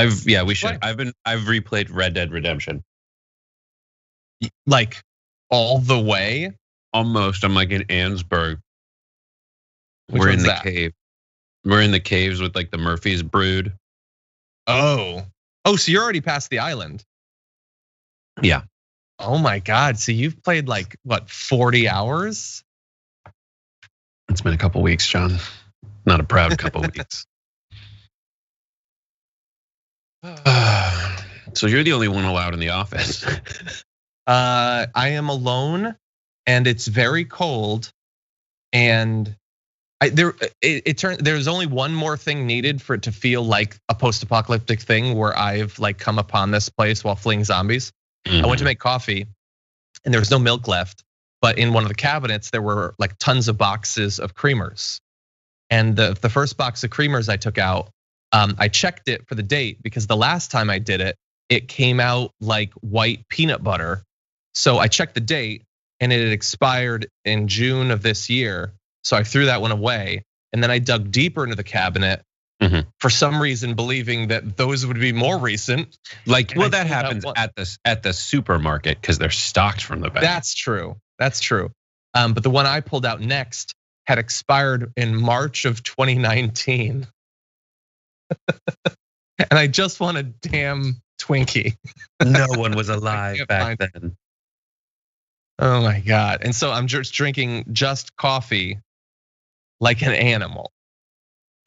We should. I've replayed Red Dead Redemption. Like all the way? Almost. I'm like in Annesburg. We're in the cave. We're in the caves with like the Murphy's Brood. Oh, so you're already past the island. Yeah. Oh my God. So you've played like what, 40 hours? It's been a couple weeks, John. Not a proud couple weeks. So you're the only one allowed in the office. I am alone, and it's very cold. And there's only one more thing needed for it to feel like a post-apocalyptic thing where I've like come upon this place while fleeing zombies. I went to make coffee, and there was no milk left. But in one of the cabinets, there were like tons of boxes of creamers. And the first box of creamers I took out, I checked it for the date because the last time I did it, it came out like white peanut butter. So I checked the date and it had expired in June of this year. So I threw that one away. And then I dug deeper into the cabinet for some reason, believing that those would be more recent. Like, well, that happens at the supermarket because they're stocked from the back. That's true. But the one I pulled out next had expired in March of 2019. And I just want a damn Twinkie. No one was alive back then. Oh my God. And so I'm just drinking just coffee like an animal.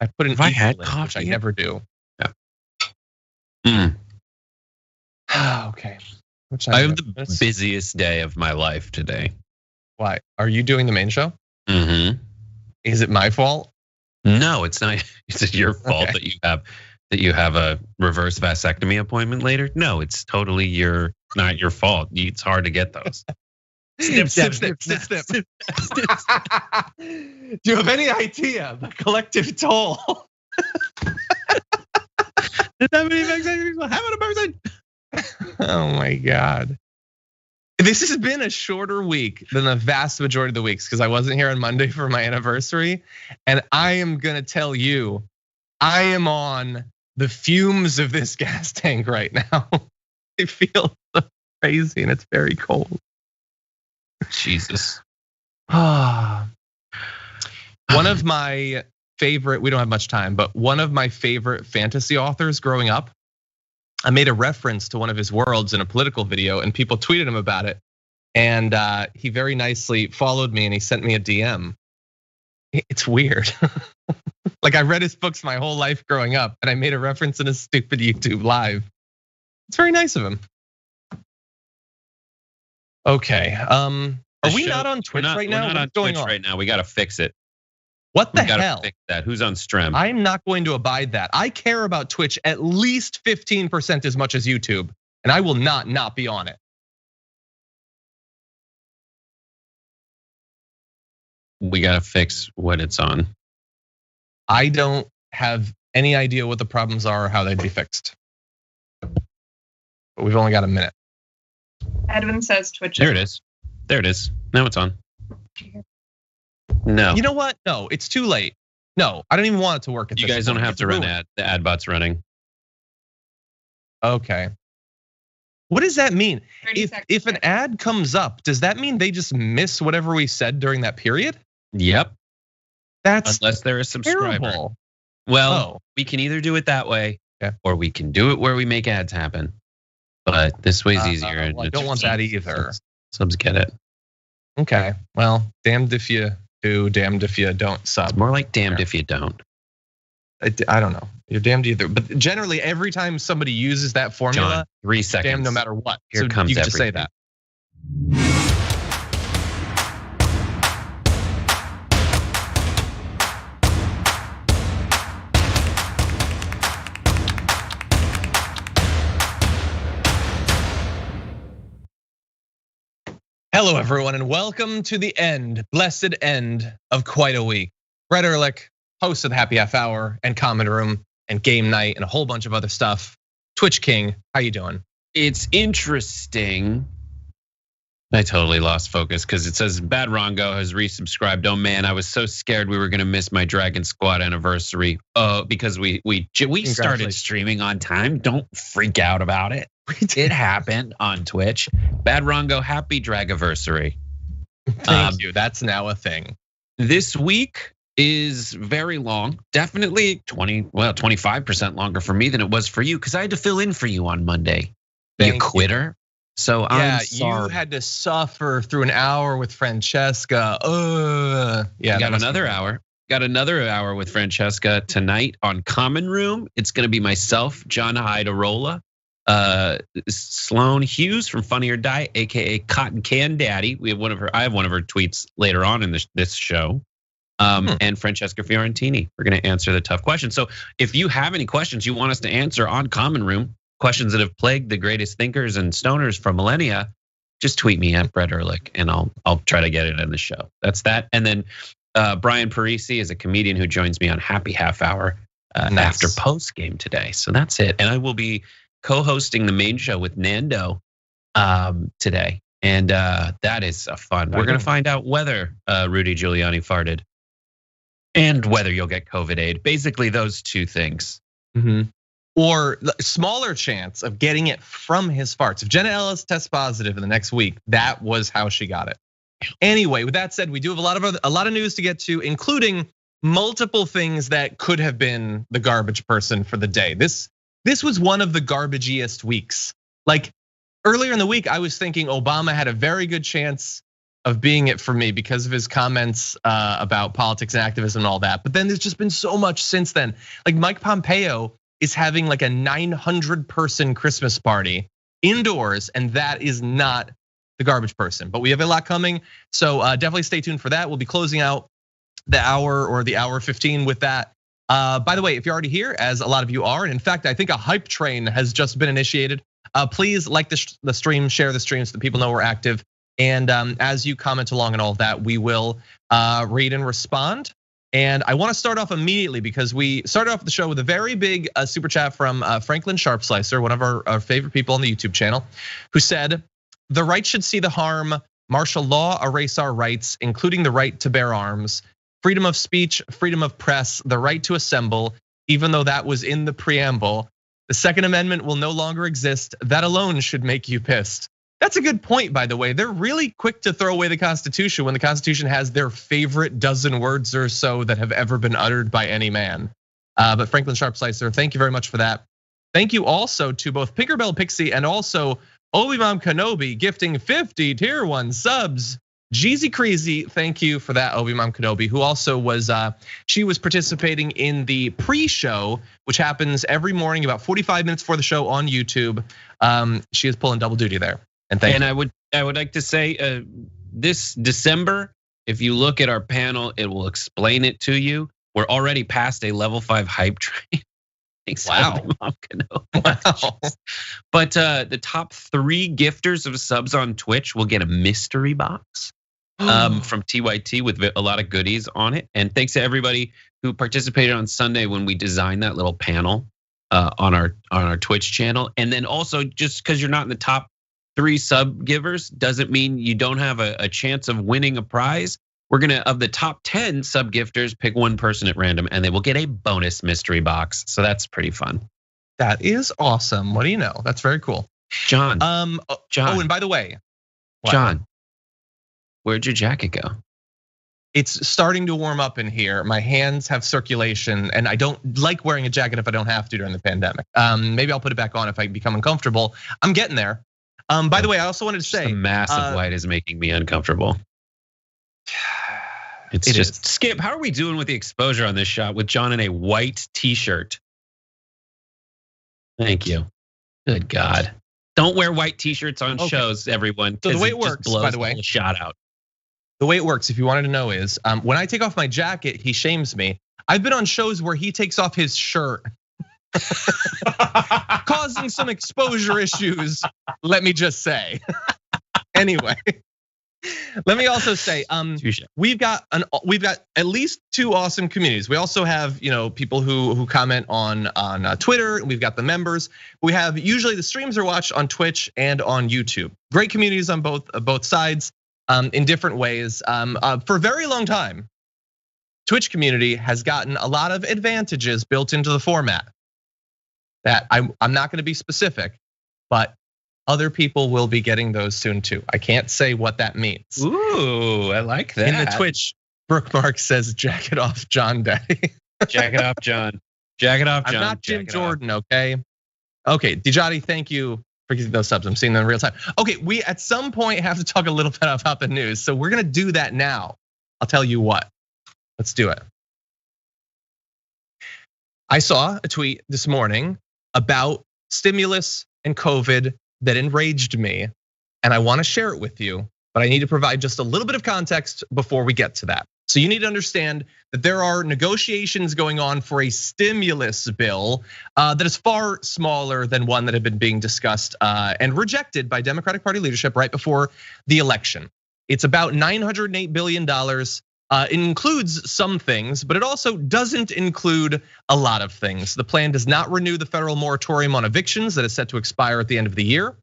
I put an I had in, coffee, which I never do. Yeah. Okay. I have the busiest day of my life today. Why? Are you doing the main show? Is it my fault? No, it's not. It's your fault that you have a reverse vasectomy appointment later. No, it's totally not your fault. It's hard to get those. Snip. Do you have any idea the collective toll? How many vaccinations have a person? Oh my God. This has been a shorter week than the vast majority of the weeks because I wasn't here on Monday for my anniversary. And I am gonna tell you, I am on the fumes of this gas tank right now. I feel so crazy and it's very cold. Jesus. One of my favorite, we don't have much time, but one of my favorite fantasy authors growing up, I made a reference to one of his worlds in a political video and people tweeted him about it. And he very nicely followed me and he sent me a DM. It's weird. Like I read his books my whole life growing up and I made a reference in a stupid YouTube live. It's very nice of him. Okay, are we not on Twitch right now? We're not on Twitch right now. We gotta fix it. What the hell? Fix that. Who's on Strem? I'm not going to abide that. I care about Twitch at least 15% as much as YouTube, and I will not be on it. We gotta fix what it's on. I don't have any idea what the problems are or how they'd be fixed. But we've only got a minute. Edwin says Twitch. There it is. Now it's on. No. You know what? No, it's too late. No, I don't even want it to work at this point. You guys don't have to run ad. The ad bot's running. Okay. What does that mean? If an ad comes up, does that mean they just miss whatever we said during that period? Yep. That's unless they're a subscriber. Terrible. Well, we can either do it that way, or we can do it where we make ads happen. But this way's easier. Well, I don't want that either. Subs get it. Okay. Well, damned if you do, damned if you don't sub. It's more like damned if you don't. I don't know. You're damned either. But generally, every time somebody uses that formula, John, 3 seconds. Damn, no matter what. Here comes you can everything. just say that. Hello, everyone, and welcome to the blessed end of quite a week. Brett Erlich, host of the Happy Half Hour and Comment Room and Game Night and a whole bunch of other stuff. Twitch King, how you doing? It's interesting I totally lost focus because it says Bad Rongo has resubscribed. Oh man, I was so scared we were gonna miss my Dragon Squad anniversary. Because we started streaming on time. Don't freak out about it. It happened on Twitch. Bad Rongo, happy Dragaversary. Thank you. That's now a thing. This week is very long. Definitely 25% longer for me than it was for you because I had to fill in for you on Monday. You quitter. So yeah, I'm sorry. You had to suffer through an hour with Francesca. Yeah, got another hour. Got another hour with Francesca tonight on Common Room. It's gonna be myself, John Iadarola, Sloan Hughes from Funny or Die, aka Cotton Can Daddy. I have one of her tweets later on in this show. And Francesca Fiorentini. We're gonna answer the tough questions. So if you have any questions you want us to answer on Common Room, questions that have plagued the greatest thinkers and stoners from millennia, just tweet me at Brett Erlich and I'll try to get it in the show. That's that. And then Brian Parisi is a comedian who joins me on Happy Half Hour after post game today. So that's it. And I will be co-hosting the main show with Nando today. And that is fun. We're gonna find out whether Rudy Giuliani farted and whether you'll get COVID aid. Basically those two things. Or smaller chance of getting it from his farts. If Jenna Ellis tests positive in the next week, that was how she got it. Anyway, with that said, we do have a lot of news to get to, including multiple things that could have been the garbage person for the day. This was one of the garbagiest weeks. Like earlier in the week, I was thinking Obama had a very good chance of being it for me because of his comments about politics and activism and all that. But then there's just been so much since then. Like Mike Pompeo is having like a 900-person Christmas party indoors, and that is not the garbage person. But we have a lot coming, so definitely stay tuned for that. We'll be closing out the hour or the hour 15 with that. By the way, if you're already here, as a lot of you are, and in fact, I think a hype train has just been initiated. Please like the stream, share the stream so that people know we're active. And as you comment along and all of that, we will read and respond. And I want to start off immediately because we started off the show with a very big super chat from Franklin Sharpslicer, one of our favorite people on the YouTube channel, who said, "The right should see the harm. Martial law erase our rights, including the right to bear arms, freedom of speech, freedom of press, the right to assemble, even though that was in the preamble. The Second Amendment will no longer exist. That alone should make you pissed." That's a good point, by the way. They're really quick to throw away the Constitution when the Constitution has their favorite dozen words or so that have ever been uttered by any man. But Franklin Sharpslicer, thank you very much for that. Thank you also to both Pinkerbell Pixie and also Obi-Wan Kenobi gifting 50 tier 1 subs. Jeezy Crazy, thank you for that, Obi-Wan Kenobi, who also was, she was participating in the pre-show, which happens every morning about 45 minutes before the show on YouTube. She is pulling double duty there. And I would like to say this December, if you look at our panel, it will explain it to you. We're already past a level 5 hype train. Wow. Wow. But the top 3 gifters of subs on Twitch will get a mystery box from TYT with a lot of goodies on it. And thanks to everybody who participated on Sunday when we designed that little panel on our Twitch channel. And then also, just because you're not in the top 3 sub givers doesn't mean you don't have a chance of winning a prize. We're gonna, of the top 10 sub gifters, pick one person at random and they will get a bonus mystery box. So that's pretty fun. That is awesome. What do you know? That's very cool. John. John. Oh, and by the way, John, where'd your jacket go? It's starting to warm up in here. My hands have circulation and I don't like wearing a jacket if I don't have to during the pandemic. Maybe I'll put it back on if I become uncomfortable. I'm getting there. By the way, I also wanted to say, the massive light is making me uncomfortable. It just Skip. How are we doing with the exposure on this shot with John in a white t-shirt? Thank you. Good God. Don't wear white t-shirts on shows, everyone. So the way it works, by the way, shot out. The way it works, if you wanted to know, is when I take off my jacket, he shames me. I've been on shows where he takes off his shirt. Causing some exposure issues, let me just say. Anyway, Let me also say, Touché. we've got at least 2 awesome communities. We also have people who comment on Twitter. We've got the members. We have usually the streams are watched on Twitch and on YouTube. Great communities on both sides in different ways. For a very long time, Twitch community has gotten a lot of advantages built into the format. That I'm not going to be specific, but other people will be getting those soon too. I can't say what that means. Ooh, I like that. In the Twitch, Brookmark says, "Jack it off, John Daddy." Jack it off, John. Jack it off, John. I'm not Jim Jordan, okay? Okay, Dijati, thank you for getting those subs. I'm seeing them in real time. Okay, we at some point have to talk a little bit about the news, so we're gonna do that now. I'll tell you what. Let's do it. I saw a tweet this morning about stimulus and COVID that enraged me, and I want to share it with you, but I need to provide just a little bit of context before we get to that. So you need to understand that there are negotiations going on for a stimulus bill that is far smaller than one that had been being discussed and rejected by Democratic Party leadership right before the election. It's about $908 billion. It includes some things, but it also doesn't include a lot of things. The plan does not renew the federal moratorium on evictions that is set to expire at the end of the year.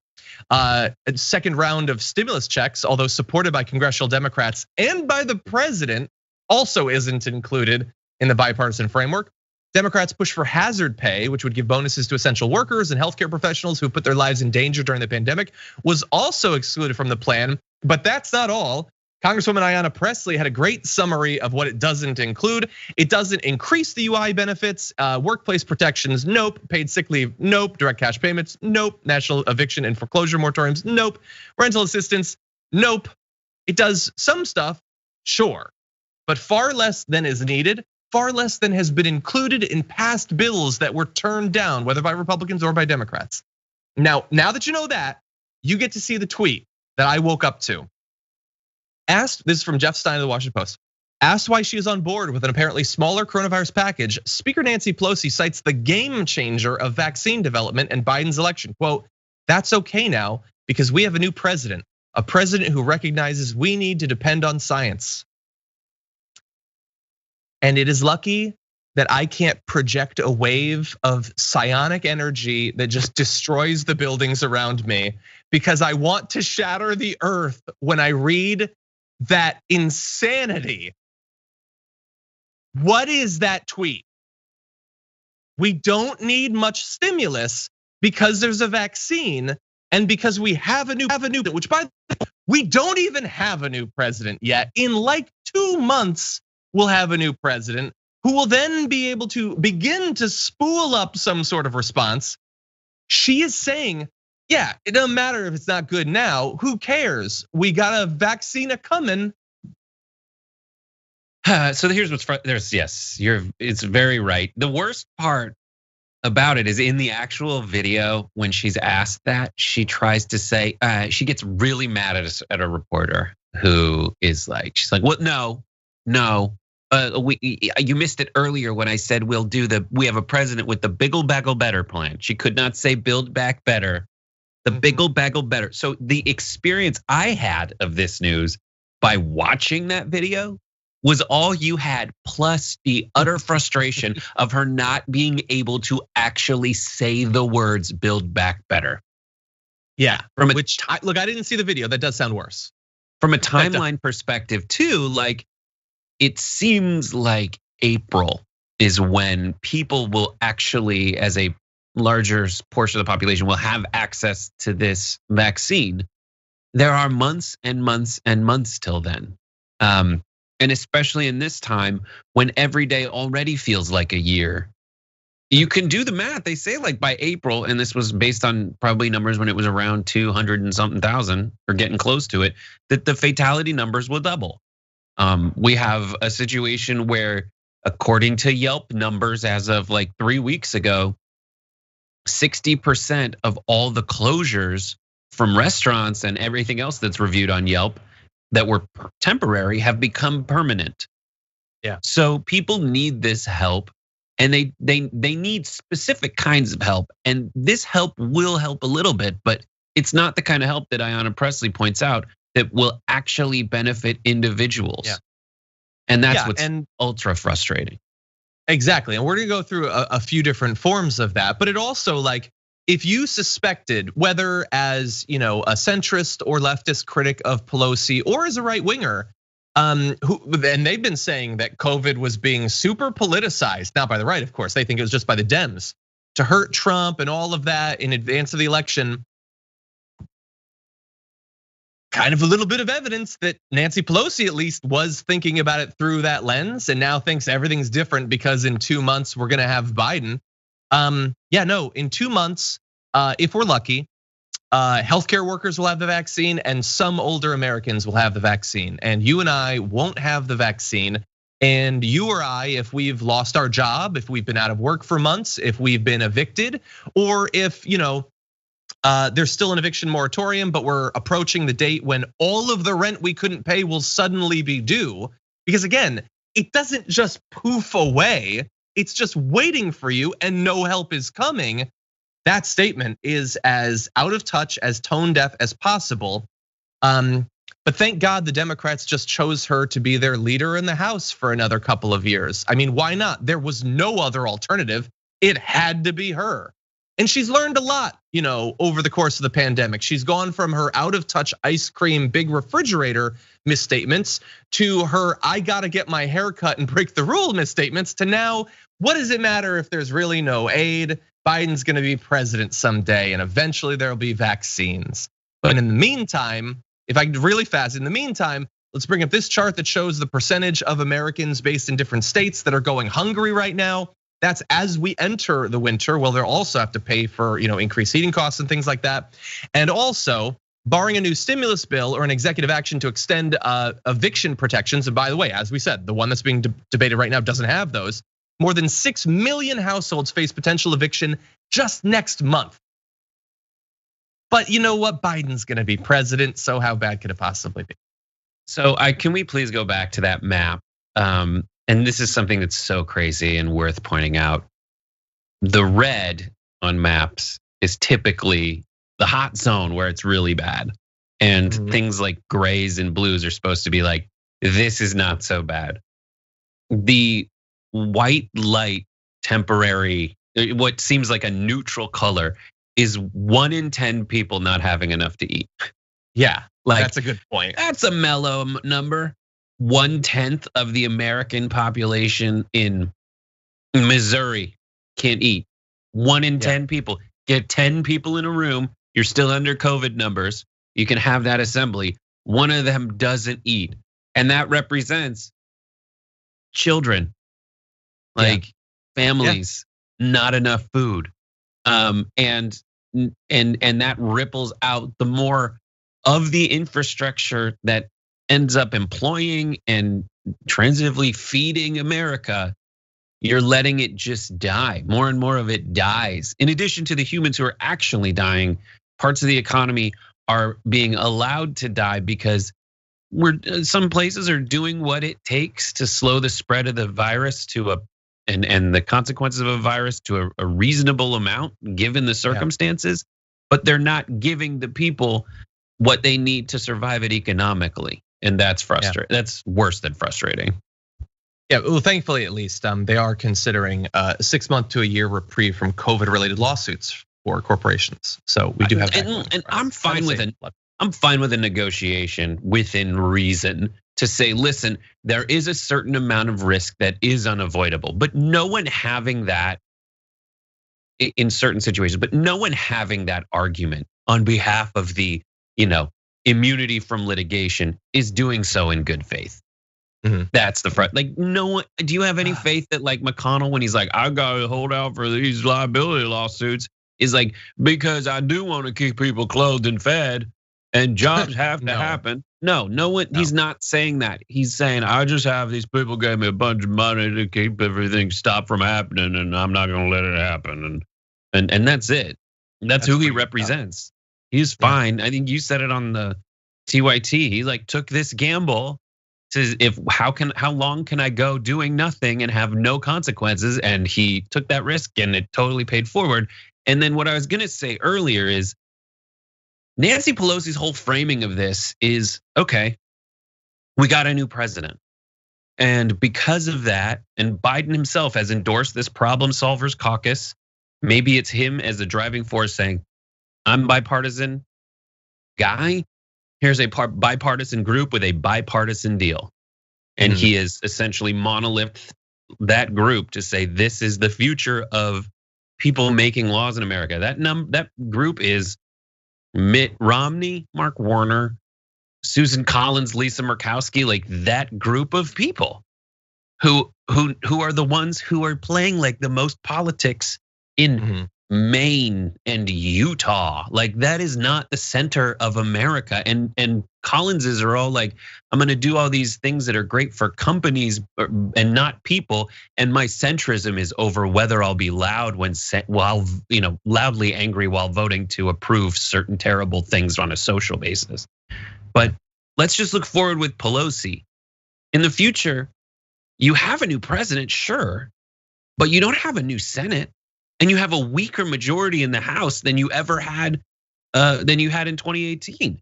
A second round of stimulus checks, although supported by congressional Democrats and by the president, also isn't included in the bipartisan framework. Democrats push for hazard pay, which would give bonuses to essential workers and healthcare professionals who put their lives in danger during the pandemic, was also excluded from the plan. But that's not all. Congresswoman Ayanna Pressley had a great summary of what it doesn't include. It doesn't increase the UI benefits, workplace protections, nope. Paid sick leave, nope. Direct cash payments, nope. National eviction and foreclosure moratoriums, nope. Rental assistance, nope. It does some stuff, sure, but far less than is needed, far less than has been included in past bills that were turned down, whether by Republicans or by Democrats. Now that you know that, you get to see the tweet that I woke up to. Asked, this is from Jeff Stein of the Washington Post, asked why she is on board with an apparently smaller coronavirus package, Speaker Nancy Pelosi cites the game changer of vaccine development and Biden's election. Quote, "That's okay now because we have a new president, a president who recognizes we need to depend on science. And it is lucky that I can't project a wave of psionic energy that just destroys the buildings around me because I want to shatter the earth when I read that insanity." What is that tweet? We don't need much stimulus because there's a vaccine and because we have a new, which by the way, we don't even have a new president yet. In like 2 months, we'll have a new president who will then be able to begin to spool up some sort of response. She is saying, yeah, it doesn't matter if it's not good now. Who cares? We got a vaccine coming. So here's what's it's very right. The worst part about it is in the actual video when she's asked that, she tries to say she gets really mad at a reporter who is like, she's like, "What? No. You missed it earlier when I said we have a president with the Biggle Baggle Better plan." She could not say Build Back Better. The Biggle Baggle Better. So the experience I had of this news by watching that video was all you had, plus the utter frustration of her not being able to actually say the words "Build Back Better." Yeah, look, I didn't see the video. That does sound worse. From a timeline perspective too, like it seems like April is when people will actually, as a larger portion of the population, will have access to this vaccine. There are months and months and months till then. And especially in this time when every day already feels like a year. You can do the math. They say like by April, and this was based on probably numbers when it was around 200 and something thousand or getting close to it, that the fatality numbers will double. We have a situation where, according to Yelp numbers as of like 3 weeks ago, 60% of all the closures from restaurants and everything else that's reviewed on Yelp that were temporary have become permanent. Yeah. So people need this help, and they need specific kinds of help, and this help will help a little bit, but it's not the kind of help that Ayanna Pressley points out that will actually benefit individuals. Yeah. And that's what's ultra frustrating. Exactly, and we're gonna go through a few different forms of that, but it also, like, if you suspected, whether as a centrist or leftist critic of Pelosi or as a right winger, and they've been saying that COVID was being super politicized, not by the right, of course, they think it was just by the Dems to hurt Trump and all of that in advance of the election. Kind of a little bit of evidence that Nancy Pelosi at least was thinking about it through that lens and now thinks everything's different because in 2 months we're gonna have Biden. In 2 months, if we're lucky, healthcare workers will have the vaccine and some older Americans will have the vaccine. And you and I won't have the vaccine. And you or I, if we've lost our job, if we've been out of work for months, if we've been evicted, or if there's still an eviction moratorium, but we're approaching the date when all of the rent we couldn't pay will suddenly be due. Because again, it doesn't just poof away, it's just waiting for you and no help is coming. That statement is as out of touch, as tone deaf as possible. But thank God the Democrats just chose her to be their leader in the House for another couple of years. I mean, why not? There was no other alternative. It had to be her. And she's learned a lot, over the course of the pandemic. She's gone from her out of touch ice cream, big refrigerator misstatements to her I gotta get my hair cut and break the rule misstatements to now, what does it matter if there's really no aid? Biden's gonna be president someday and eventually there'll be vaccines. But in the meantime, if I could really fast, in the meantime, let's bring up this chart that shows the percentage of Americans based in different states that are going hungry right now. That's as we enter the winter. Well, they'll also have to pay for increased heating costs and things like that. And also, barring a new stimulus bill or an executive action to extend eviction protections. And by the way, as we said, the one that's being debated right now doesn't have those. More than 6 million households face potential eviction just next month. But you know what? Biden's gonna be president, so how bad could it possibly be? So can we please go back to that map? And this is something that's so crazy and worth pointing out. The red on maps is typically the hot zone where it's really bad. And things like grays and blues are supposed to be like, this is not so bad. The white light temporary, what seems like a neutral color, is 1 in 10 people not having enough to eat. Yeah, that's a good point. That's a mellow number. 1/10 of the American population in Missouri can't eat. 1 in 10 people. Get 10 people in a room, you're still under COVID numbers. You can have that assembly. One of them doesn't eat. And that represents children, like families, not enough food. And that ripples out the more of the infrastructure that ends up employing and transitively feeding America. You're letting it just die. More and more of it dies. In addition to the humans who are actually dying, parts of the economy are being allowed to die because some places are doing what it takes to slow the spread of the virus and the consequences of a virus to a reasonable amount given the circumstances, but they're not giving the people what they need to survive it economically. And that's frustrating. That's worse than frustrating. Yeah, well, thankfully at least they are considering a 6 month to a year reprieve from COVID-related lawsuits for corporations. So we do have that. And I'm fine with a negotiation within reason to say, listen, there is a certain amount of risk that is unavoidable, but no one having that in certain situations, but no one having that argument on behalf of the, immunity from litigation is doing so in good faith. That's the front. Like, no one. Do you have any faith that like McConnell, when he's like, I gotta hold out for these liability lawsuits, is like, because I do want to keep people clothed and fed, and jobs have to happen. No one. He's not saying that. He's saying, I just have these people gave me a bunch of money to keep everything stopped from happening, and I'm not gonna let it happen. And that's it. That's who he represents. He's fine. I think you said it on the TYT. He like took this gamble to how long can I go doing nothing and have no consequences? And he took that risk and it totally paid forward. And then what I was gonna say earlier is Nancy Pelosi's whole framing of this is, okay, we got a new president. And because of that, and Biden himself has endorsed this problem solvers caucus, maybe it's him as the driving force saying, I'm bipartisan guy. Here's a bipartisan group with a bipartisan deal. And he is essentially monolith that group to say this is the future of people making laws in America. That group is Mitt Romney, Mark Warner, Susan Collins, Lisa Murkowski, like that group of people who are the ones who are playing like the most politics in Maine and Utah. Like that is not the center of America. And Collinses are all like, I'm gonna do all these things that are great for companies and not people. And my centrism is over whether I'll be loud while loudly angry while voting to approve certain terrible things on a social basis. But let's just look forward with Pelosi. In the future, you have a new president, sure, but you don't have a new Senate. And you have a weaker majority in the House than you ever had, than you had in 2018.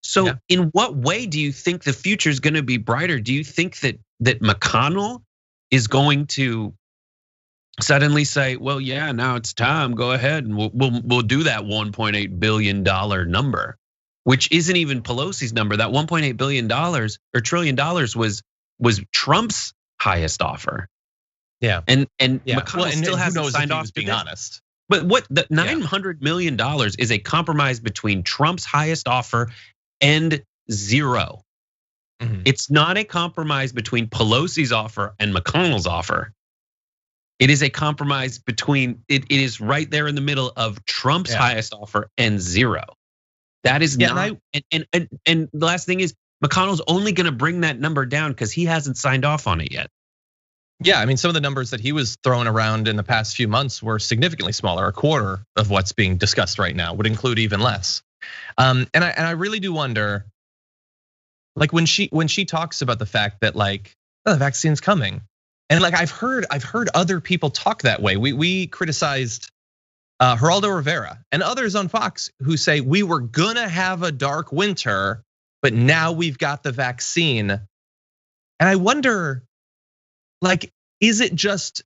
So in what way do you think the future is going to be brighter? Do you think that McConnell is going to suddenly say, well, yeah, now it's time, go ahead and we'll do that $1.8 billion number, which isn't even Pelosi's number. That $1.8 billion or $1 trillion was Trump's highest offer. Yeah, and McConnell still hasn't signed off. Being honest, but what the $900 million is a compromise between Trump's highest offer and zero. It's not a compromise between Pelosi's offer and McConnell's offer. It is a compromise between. It is right there in the middle of Trump's highest offer and zero. That is not. And the last thing is McConnell's only going to bring that number down because he hasn't signed off on it yet. Yeah, I mean, some of the numbers that he was throwing around in the past few months were significantly smaller. A quarter of what's being discussed right now would include even less. And I really do wonder, like when she talks about the fact that like the vaccine's coming, and like I've heard other people talk that way. We criticized Geraldo Rivera and others on Fox who say we were gonna have a dark winter, but now we've got the vaccine. And I wonder, like, is it just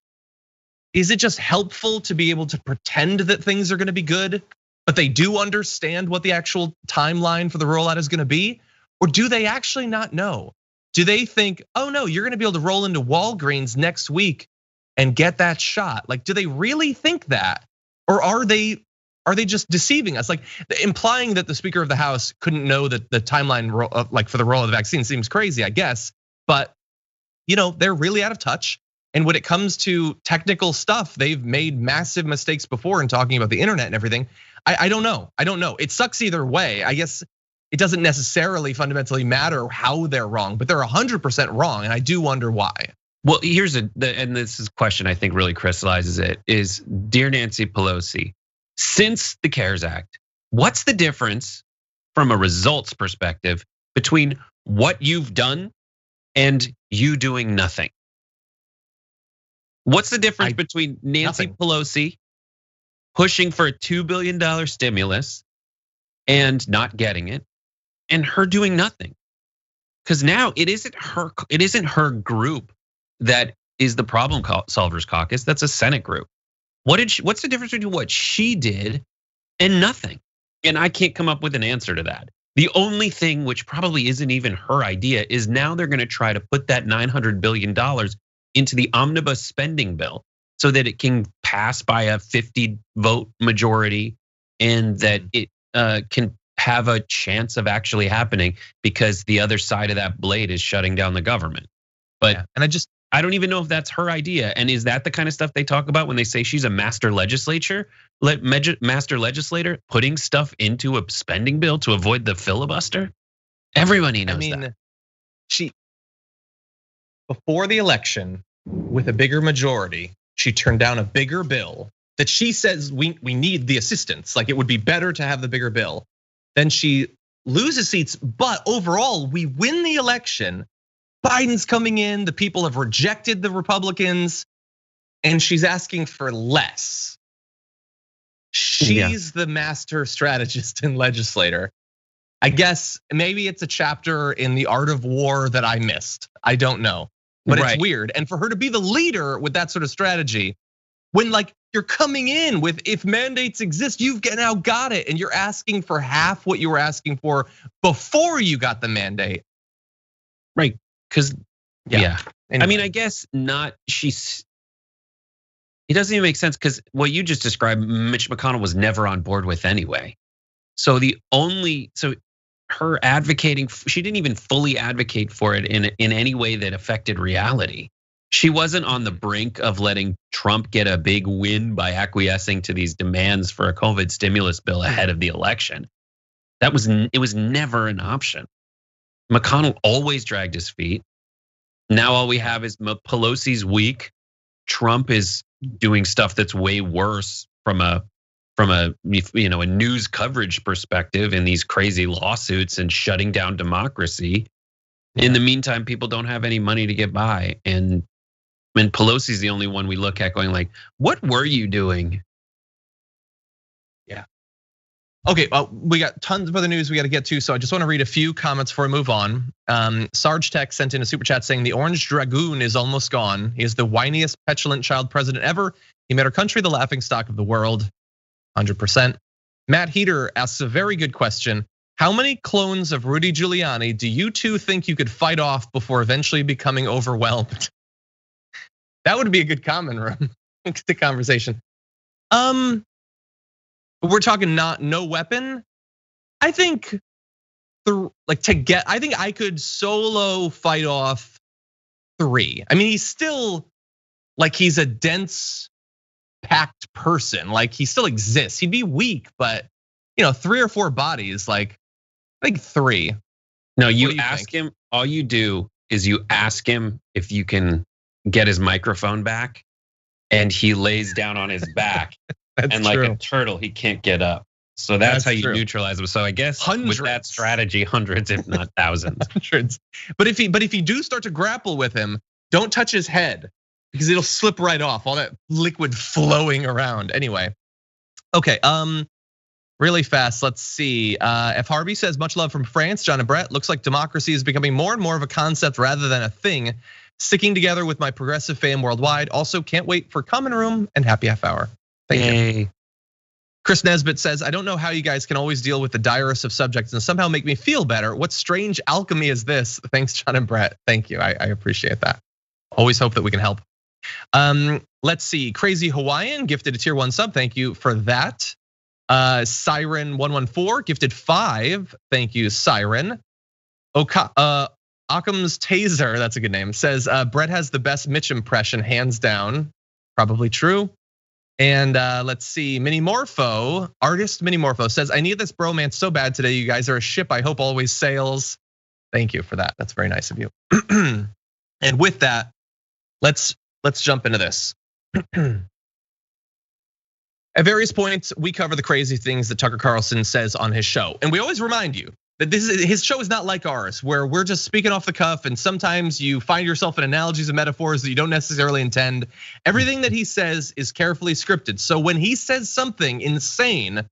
helpful to be able to pretend that things are gonna be good, but they do understand what the actual timeline for the rollout is gonna be? Or do they actually not know? Do they think, oh no, you're gonna be able to roll into Walgreens next week and get that shot? Like, do they really think that? Or are they just deceiving us? Like implying that the Speaker of the House couldn't know that the timeline like for the rollout of the vaccine seems crazy, I guess. But they're really out of touch. And when it comes to technical stuff, they've made massive mistakes before in talking about the internet and everything. I don't know. It sucks either way. I guess it doesn't necessarily fundamentally matter how they're wrong, but they're 100% wrong. And I do wonder why. Well, and this is a question I think really crystallizes it is, dear Nancy Pelosi, since the CARES Act, what's the difference from a results perspective between what you've done and you doing nothing? What's the difference between Nancy Pelosi pushing for a $2 billion stimulus and not getting it, and her doing nothing? Because now it isn't her group that is the problem solvers caucus. That's a Senate group. What's the difference between what she did and nothing? And I can't come up with an answer to that. The only thing, which probably isn't even her idea, is now they're gonna try to put that $900 billion into the omnibus spending bill so that it can pass by a 50 vote majority and that it can have a chance of actually happening because the other side of that blade is shutting down the government. But I don't even know if that's her idea. And is that the kind of stuff they talk about when they say she's a master legislator putting stuff into a spending bill to avoid the filibuster? Everybody knows that. She, before the election, with a bigger majority, she turned down a bigger bill that she says we need the assistance. Like it would be better to have the bigger bill. Then she loses seats, but overall we win the election. Biden's coming in, the people have rejected the Republicans, and she's asking for less. She's the master strategist and legislator. I guess maybe it's a chapter in The Art of War that I missed. I don't know, but it's weird. And for her to be the leader with that sort of strategy, when like you're coming in with, if mandates exist, you've now got it, and you're asking for half what you were asking for before you got the mandate. Right, because yeah. Anyway. I mean, I guess not. It doesn't even make sense because what you just described, Mitch McConnell was never on board with anyway. So her advocating, she didn't even fully advocate for it in any way that affected reality. She wasn't on the brink of letting Trump get a big win by acquiescing to these demands for a COVID stimulus bill ahead of the election. It was never an option. McConnell always dragged his feet. Now all we have is Pelosi's weak. Trump is doing stuff that's way worse from a news coverage perspective in these crazy lawsuits and shutting down democracy. In the meantime, people don't have any money to get by, and Pelosi's the only one we look at going like, "What were you doing?" Yeah. Okay, we got tons of other news we got to get to, so I just want to read a few comments before we move on. Sarge Tech sent in a super chat saying the Orange Dragoon is almost gone. He is the whiniest, petulant child president ever. He made our country the laughingstock of the world. 100%. Matt Heater asks a very good question. How many clones of Rudy Giuliani do you two think you could fight off before eventually becoming overwhelmed? That would be a good common room to conversation. We're talking no weapon. I think I think I could solo fight off 3. I mean, he's still like he's a dense, packed person. Like he still exists. He'd be weak, but 3 or 4 bodies. Like I think 3. No, you ask him. All you do is you ask him if you can get his microphone back, and he lays down on his back. And like a turtle, he can't get up. So that's how you neutralize him. So I guess with that strategy, hundreds, if not thousands. Hundreds. But if you do start to grapple with him, don't touch his head because it'll slip right off. All that liquid flowing around. Anyway, okay. Really fast. Let's see. F. Harvey says, much love from France. John and Brett. Looks like democracy is becoming more and more of a concept rather than a thing. Sticking together with my progressive fam worldwide. Also, can't wait for Common Room and Happy Half Hour. Thank you. Chris Nesbitt says, I don't know how you guys can always deal with the direst of subjects and somehow make me feel better. What strange alchemy is this? Thanks, John and Brett. Thank you. I appreciate that. Always hope that we can help. Let's see. Crazy Hawaiian gifted a tier 1 sub. Thank you for that. Siren 114 gifted 5. Thank you, Siren. Occam's Taser, that's a good name, says Brett has the best Mitch impression, hands down. Probably true. And let's see, artist Mini Morpho says, I need this bromance so bad today. You guys are a ship I hope always sails. Thank you for that. That's very nice of you. And with that, let's jump into this. At various points, we cover the crazy things that Tucker Carlson says on his show. And we always remind you that his show is not like ours, where we're just speaking off the cuff, and sometimes you find yourself in analogies and metaphors that you don't necessarily intend. Everything that he says is carefully scripted. So when he says something insane,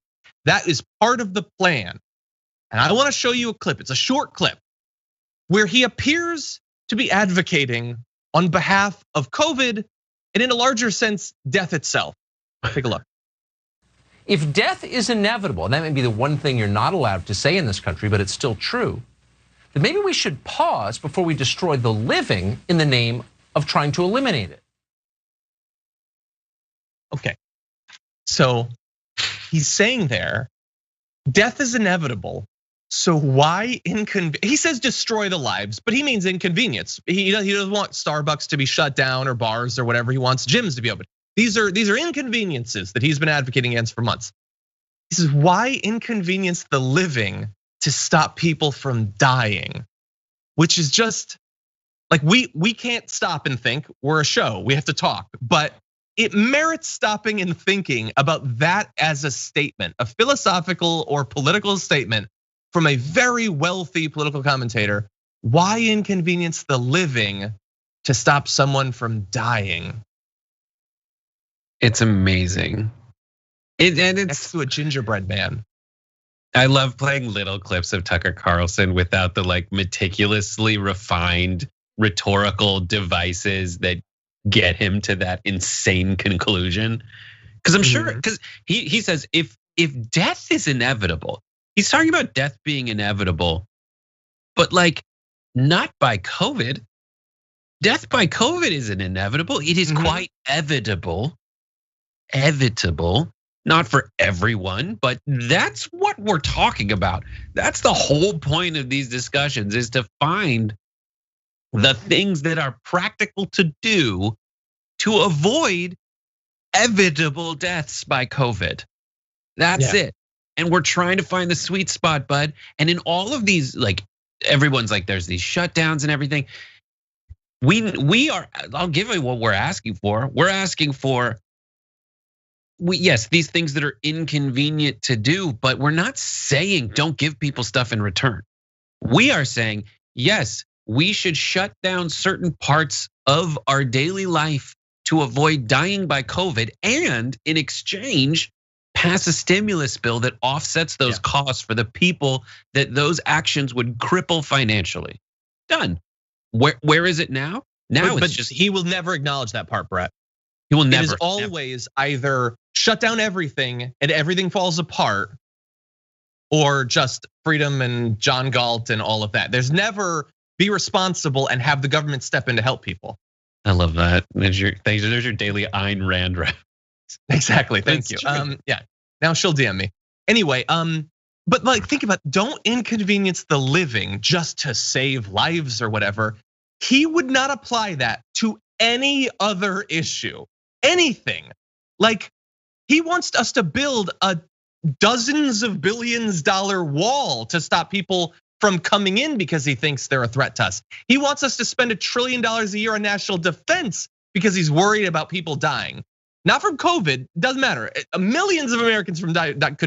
that is part of the plan. And I want to show you a clip. It's a short clip where he appears to be advocating on behalf of COVID and, in a larger sense, death itself. Take a look. If death is inevitable, and that may be the one thing you're not allowed to say in this country, but it's still true, then maybe we should pause before we destroy the living in the name of trying to eliminate it. Okay, so he's saying there, death is inevitable. So why he says destroy the lives, but he means inconvenience. He doesn't want Starbucks to be shut down or bars or whatever. He wants gyms to be open. These are inconveniences that he's been advocating against for months. He says, why inconvenience the living to stop people from dying? Which is just like, we can't stop and think. We're a show, we have to talk. But it merits stopping and thinking about that as a statement, a philosophical or political statement from a very wealthy political commentator. Why inconvenience the living to stop someone from dying? It's amazing. And it's next to a gingerbread man. I love playing little clips of Tucker Carlson without the like meticulously refined rhetorical devices that get him to that insane conclusion. Because I'm sure, because he says if death is inevitable, he's talking about death being inevitable, but like not by COVID. Death by COVID isn't inevitable. It is quite evitable. Not for everyone, but that's what we're talking about. That's the whole point of these discussions, is to find the things that are practical to do to avoid evitable deaths by COVID. That's it. And we're trying to find the sweet spot, bud. And in all of these, like everyone's like, there's these shutdowns and everything. We are, I'll give you what we're asking for. We're asking for, yes, these things that are inconvenient to do, but we're not saying don't give people stuff in return. We are saying, yes, we should shut down certain parts of our daily life to avoid dying by COVID, and in exchange, pass a stimulus bill that offsets those costs for the people that those actions would cripple financially. Done. Where is it now? Now but it's just, he will never acknowledge that part, Brett. He will never. It is always either shut down everything and everything falls apart, or just freedom and John Galt and all of that. There's never be responsible and have the government step in to help people. I love that. There's your daily Ayn Rand rap. Exactly. Thank you. Yeah. Now she'll DM me. Anyway, but like think about, don't inconvenience the living just to save lives or whatever. He would not apply that to any other issue, anything. Like he wants us to build a dozens of billions dollar wall to stop people from coming in because he thinks they're a threat to us. He wants us to spend $1 trillion a year on national defense because he's worried about people dying. Not from COVID, doesn't matter. Millions of Americans could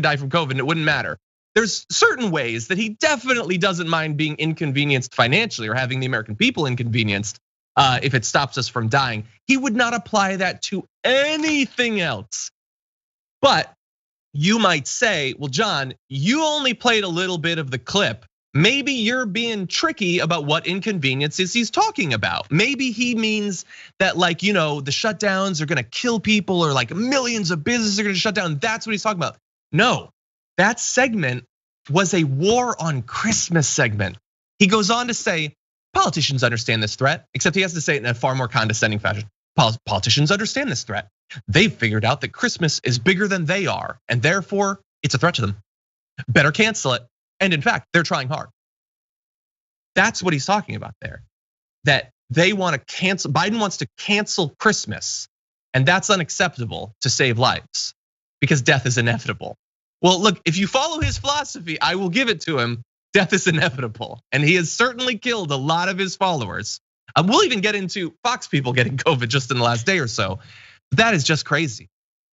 die from COVID and it wouldn't matter. There's certain ways that he definitely doesn't mind being inconvenienced financially or having the American people inconvenienced if it stops us from dying. He would not apply that to anything else. But you might say, well, John, you only played a little bit of the clip. Maybe you're being tricky about what inconveniences he's talking about. Maybe he means that like, the shutdowns are gonna kill people or like millions of businesses are gonna shut down. That's what he's talking about. No, that segment was a war on Christmas segment. He goes on to say, politicians understand this threat, except he has to say it in a far more condescending fashion. Politicians understand this threat. They've figured out that Christmas is bigger than they are, and therefore it's a threat to them. Better cancel it. And in fact, they're trying hard. That's what he's talking about there. That they want to cancel, Biden wants to cancel Christmas, and that's unacceptable to save lives because death is inevitable. Well, look, if you follow his philosophy, I will give it to him. Death is inevitable, and he has certainly killed a lot of his followers. We'll even get into Fox people getting COVID just in the last day or so. That is just crazy.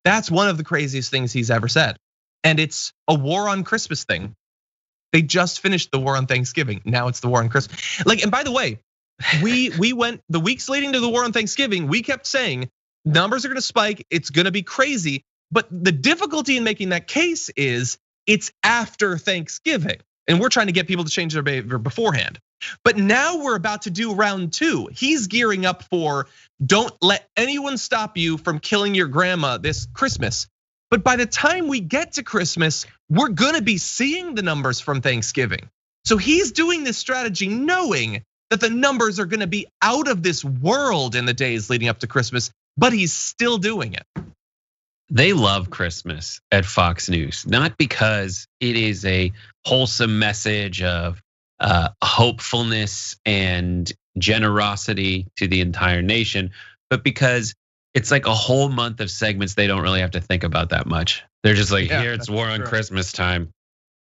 That's one of the craziest things he's ever said. And it's a war on Christmas thing. They just finished the war on Thanksgiving. Now it's the war on Christmas. Like, and by the way, we went the weeks leading to the war on Thanksgiving. We kept saying numbers are gonna spike. It's gonna be crazy. But the difficulty in making that case is it's after Thanksgiving. And we're trying to get people to change their behavior beforehand. But now we're about to do round 2. He's gearing up for don't let anyone stop you from killing your grandma this Christmas. But by the time we get to Christmas, we're gonna be seeing the numbers from Thanksgiving. So he's doing this strategy knowing that the numbers are gonna be out of this world in the days leading up to Christmas, but he's still doing it. They love Christmas at Fox News, not because it is a wholesome message of hopefulness and generosity to the entire nation, but because it's like a whole month of segments they don't really have to think about that much. They're just like, here it's war on Christmas time.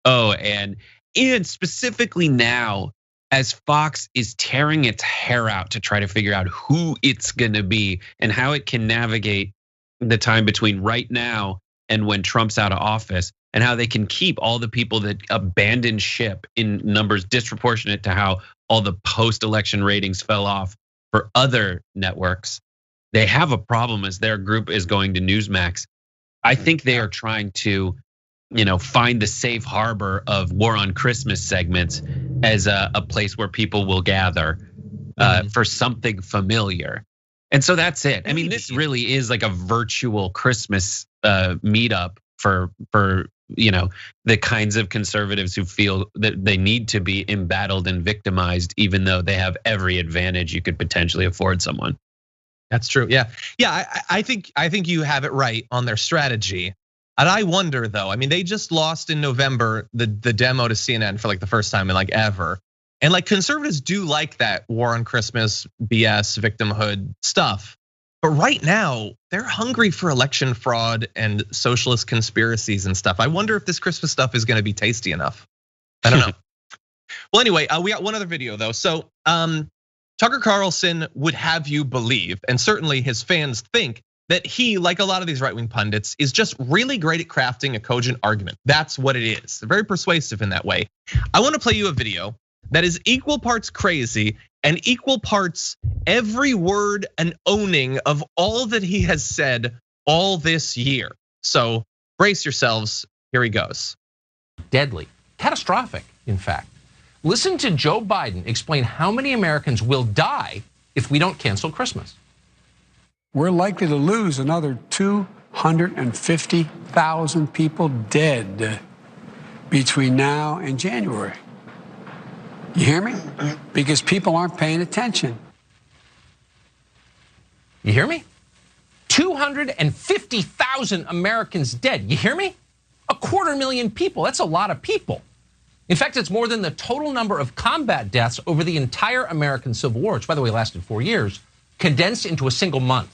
Oh, and specifically now, as Fox is tearing its hair out to try to figure out who it's gonna be and how it can navigate the time between right now and when Trump's out of office, and how they can keep all the people that abandoned ship in numbers disproportionate to how all the post-election ratings fell off for other networks. They have a problem as their group is going to Newsmax. I think they are trying to, find the safe harbor of War on Christmas segments as a place where people will gather for something familiar. And so that's it. I mean, this really is like a virtual Christmas meetup for the kinds of conservatives who feel that they need to be embattled and victimized, even though they have every advantage you could potentially afford someone. That's true. Yeah. I think you have it right on their strategy. And I wonder though, I mean, they just lost in November the demo to CNN for like the first time in like ever. And like conservatives do like that War on Christmas, BS, victimhood stuff. But right now, they're hungry for election fraud and socialist conspiracies and stuff. I wonder if this Christmas stuff is gonna be tasty enough. I don't know. Well, anyway, we got one other video though. So Tucker Carlson would have you believe, and certainly his fans think, that he, like a lot of these right-wing pundits, is just really great at crafting a cogent argument. That's what it is. They're very persuasive in that way. I wanna play you a video that is equal parts crazy and equal parts every word and owning of all that he has said all this year. So brace yourselves, here he goes. Deadly, catastrophic, in fact. Listen to Joe Biden explain how many Americans will die if we don't cancel Christmas. We're likely to lose another 250,000 people dead between now and January. You hear me? Because people aren't paying attention. You hear me? 250,000 Americans dead. You hear me? 250,000 people. That's a lot of people. In fact, it's more than the total number of combat deaths over the entire American Civil War, which, by the way, lasted 4 years, condensed into a single month.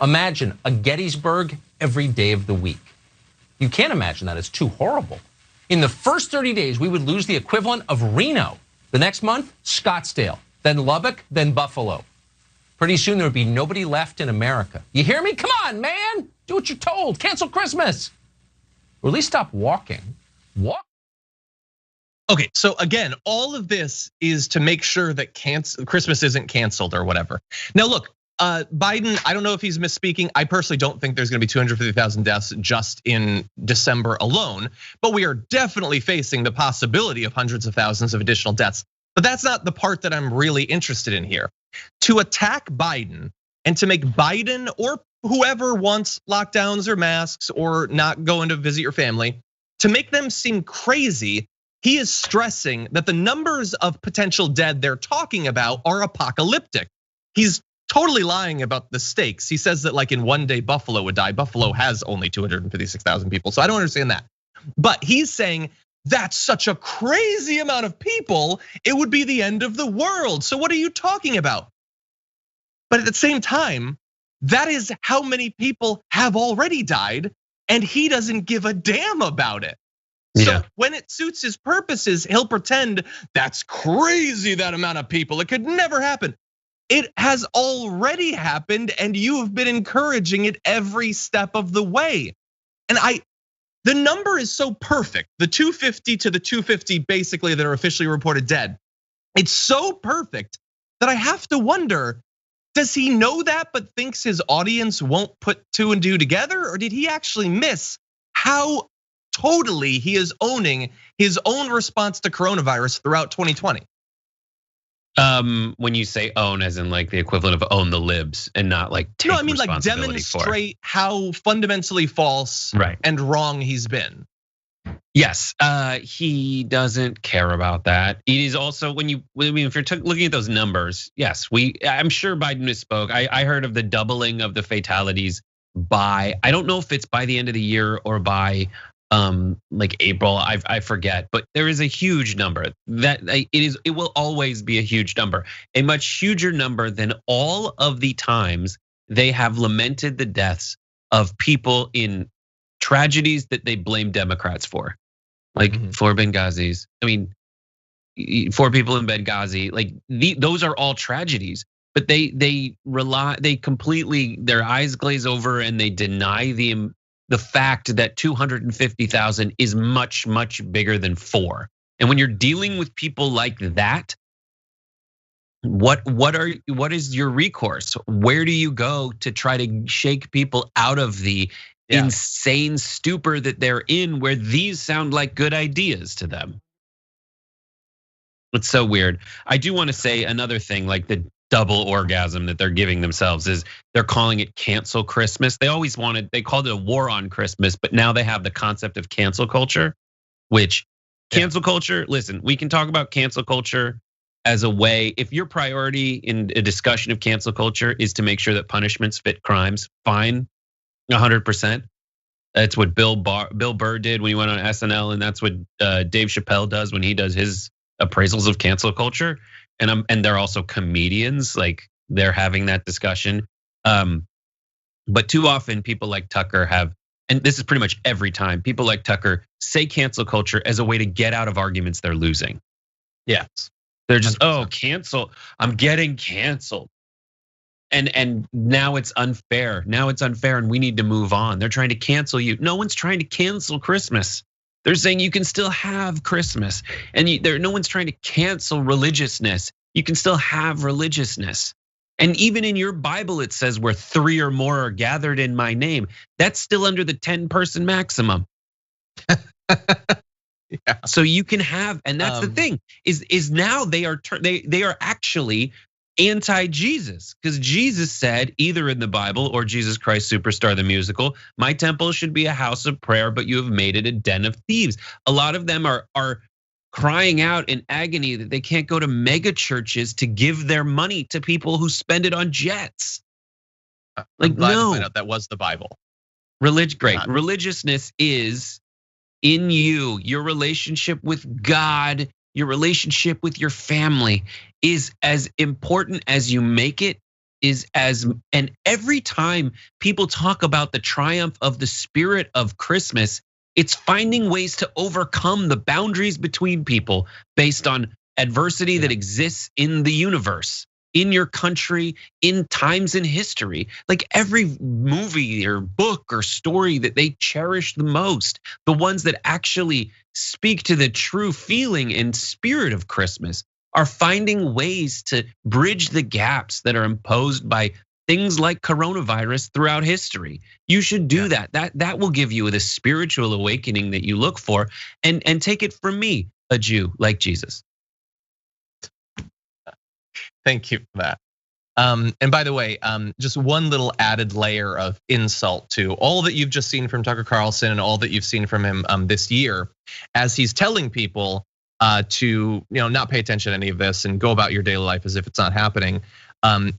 Imagine a Gettysburg every day of the week. You can't imagine that. It's too horrible. In the first 30 days, we would lose the equivalent of Reno. The next month, Scottsdale, then Lubbock, then Buffalo. Pretty soon there would be nobody left in America. You hear me? Come on, man. Do what you're told. Cancel Christmas. Or at least stop walking. Walk. Okay, so again, all of this is to make sure that Christmas isn't canceled or whatever. Now look, Biden, I don't know if he's misspeaking. I personally don't think there's gonna be 250,000 deaths just in December alone, but we are definitely facing the possibility of hundreds of thousands of additional deaths. But that's not the part that I'm really interested in here. To attack Biden and to make Biden or whoever wants lockdowns or masks or not going to visit your family, to make them seem crazy, he is stressing that the numbers of potential dead they're talking about are apocalyptic. He's totally lying about the stakes. He says that like in one day Buffalo would die. Buffalo has only 256,000 people, so I don't understand that. But he's saying that's such a crazy amount of people, it would be the end of the world. So what are you talking about? But at the same time, that is how many people have already died, and he doesn't give a damn about it. So when it suits his purposes, he'll pretend that's crazy, that amount of people. It could never happen. It has already happened, and you have been encouraging it every step of the way. And the number is so perfect. The 250 to the 250 basically that are officially reported dead. It's so perfect that I have to wonder, does he know that but thinks his audience won't put two and two together? Or did he actually miss how totally he is owning his own response to coronavirus throughout 2020? When you say own, as in like the equivalent of own the libs and not like take no, I mean like responsibility demonstrate how fundamentally false and wrong he's been. Yes, he doesn't care about that. It is also if you're looking at those numbers, yes, I'm sure Biden misspoke. I heard of the doubling of the fatalities by, I don't know if it's by the end of the year or by like April, I forget, but there is a huge number that it will always be a huge number, a much huger number than all of the times they have lamented the deaths of people in tragedies that they blame Democrats for, like 4 Benghazis. I mean, 4 people in Benghazi, like those are all tragedies, but they completely, their eyes glaze over and they deny the fact that 250,000 is much, much bigger than 4. And when you're dealing with people like that, what is your recourse? Where do you go to try to shake people out of the insane stupor that they're in where these sound like good ideas to them. It's so weird. I do want to say another thing, like the double orgasm that they're giving themselves is they're calling it cancel Christmas. They called it a war on Christmas, but now they have the concept of cancel culture, which cancel culture, listen, we can talk about cancel culture as a way, if your priority in a discussion of cancel culture is to make sure that punishments fit crimes, fine, 100%. That's what Bill Burr did when he went on SNL, and that's what Dave Chappelle does when he does his appraisals of cancel culture. And they're also comedians, like they're having that discussion. But too often people like Tucker have, and this is pretty much every time, people like Tucker say cancel culture as a way to get out of arguments they're losing. Yes. They're just, 100%. Cancel, I'm getting canceled. And now it's unfair. Now it's unfair and we need to move on. They're trying to cancel you. No one's trying to cancel Christmas. They're saying you can still have Christmas. And no one's trying to cancel religiousness. You can still have religiousness. And even in your Bible, it says where 3 or more are gathered in my name. That's still under the 10-person maximum. Yeah. So you can have, and that's the thing, is now they are actually anti-Jesus, because Jesus said, either in the Bible or Jesus Christ Superstar the musical, my temple should be a house of prayer, but you have made it a den of thieves. A lot of them are crying out in agony that they can't go to mega churches to give their money to people who spend it on jets. Like, no, that was the Bible. Religiousness is in you. Your relationship with God, your relationship with your family is as important as you make it, and every time people talk about the triumph of the spirit of Christmas, it's finding ways to overcome the boundaries between people based on adversity that exists in the universe, in your country, in times in history. Like every movie or book or story that they cherish the most, the ones that actually speak to the true feeling and spirit of Christmas, are finding ways to bridge the gaps that are imposed by things like coronavirus throughout history. You should do that. That will give you the spiritual awakening that you look for. And take it from me, a Jew like Jesus. Thank you for that. And by the way, just one little added layer of insult to all that you've just seen from Tucker Carlson and all that you've seen from him this year, as he's telling people to not pay attention to any of this and go about your daily life as if it's not happening.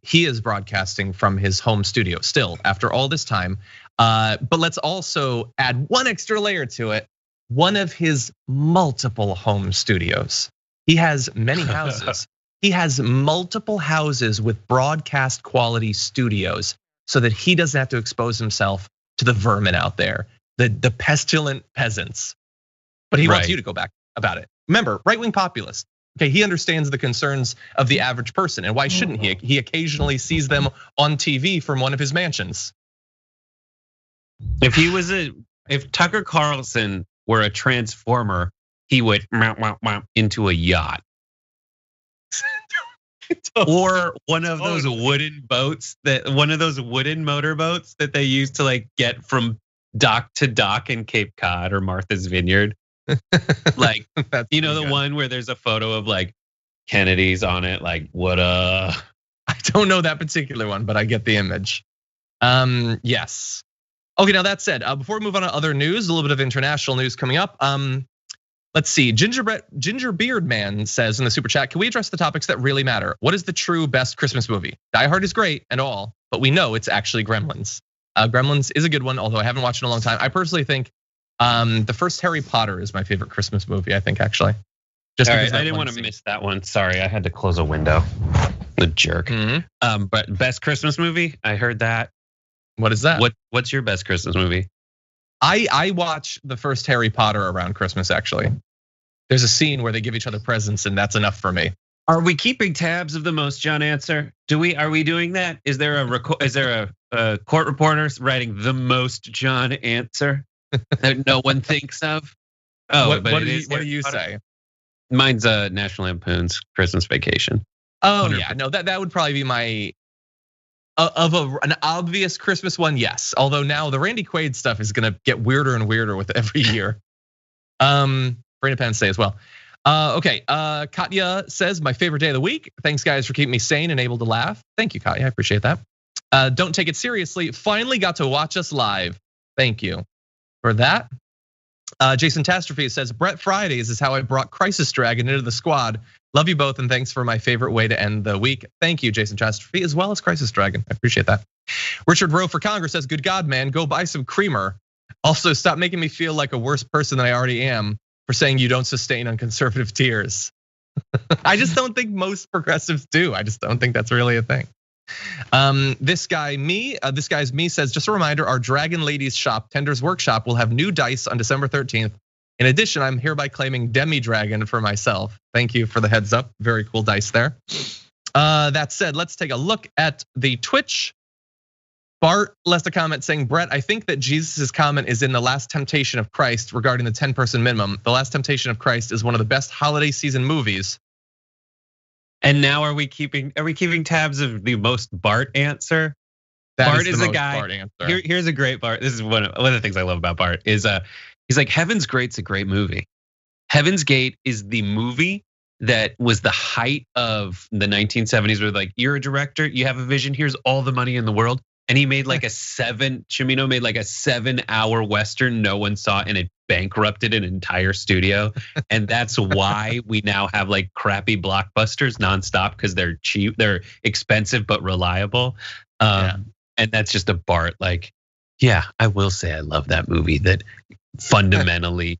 He is broadcasting from his home studio still after all this time. But let's also add one extra layer to it. One of his multiple home studios. He has many houses. He has multiple houses with broadcast quality studios so that he doesn't have to expose himself to the vermin out there, the pestilent peasants. But he wants you to go back about it. Remember, right-wing populist. Okay, he understands the concerns of the average person, and why shouldn't he? He occasionally sees them on TV from one of his mansions. If Tucker Carlson were a transformer, he would into a yacht. Or one of those wooden boats one of those wooden motorboats that they use to like get from dock to dock in Cape Cod or Martha's Vineyard. Like, the one where there's a photo of like Kennedy's on it, like what I don't know that particular one, but I get the image. Yes. Okay, now that said, before we move on to other news, a little bit of international news coming up. Let's see, Ginger Beard Man says in the super chat, can we address the topics that really matter? What is the true best Christmas movie? Die Hard is great and all, but we know it's actually Gremlins. Gremlins is a good one, although I haven't watched it in a long time. I personally think the first Harry Potter is my favorite Christmas movie, I think, actually. Just all right, I didn't want to miss that one. Sorry, I had to close a window. The jerk. But best Christmas movie, I heard that. What is that? What's your best Christmas movie? I watch the first Harry Potter around Christmas, actually. There's a scene where they give each other presents, and that's enough for me. Are we keeping tabs of the most John answer? Are we doing that? Is there a court reporter writing the most John answer that no one thinks of? Oh, what do you say? Mine's National Lampoon's Christmas Vacation. Oh yeah, no, that would probably be my an obvious Christmas one, yes. Although now the Randy Quaid stuff is gonna get weirder and weirder with every year. For Independence Day as well. Okay, Katya says, my favorite day of the week. Thanks guys for keeping me sane and able to laugh. Thank you, Katya, I appreciate that. Don't take it seriously. Finally got to watch us live. Thank you for that. Jason Tastrophe says, Brett Fridays is how I brought Crisis Dragon into the squad. Love you both and thanks for my favorite way to end the week. Thank you, Jason Tastrophe, as well as Crisis Dragon. I appreciate that. Richard Rowe for Congress says, good God, man, go buy some creamer. Also, stop making me feel like a worse person than I already am for saying you don't sustain on conservative tears. I just don't think most progressives do. I just don't think that's really a thing. This guy's me says, just a reminder, our Dragon Ladies shop, Tender's Workshop, will have new dice on December 13th. In addition, I'm hereby claiming Demi-Dragon for myself. Thank you for the heads up. Very cool dice there. That said, let's take a look at the Twitch. Bart left a comment saying, Brett, I think that Jesus' comment is in The Last Temptation of Christ regarding the 10-person minimum. The Last Temptation of Christ is one of the best holiday season movies. And now are we keeping tabs of the most Bart answer? Bart is a guy. Here's a great Bart. This is one of the things I love about Bart is he's like, Heaven's Gate's a great movie. Heaven's Gate is the movie that was the height of the 1970s where like, you're a director, you have a vision, here's all the money in the world. And he made like Cimino made like a 7-hour Western no one saw and it bankrupted an entire studio. And that's why we now have like crappy blockbusters nonstop because they're cheap, they're expensive but reliable. And that's just a Bart like, yeah, I will say I love that movie that fundamentally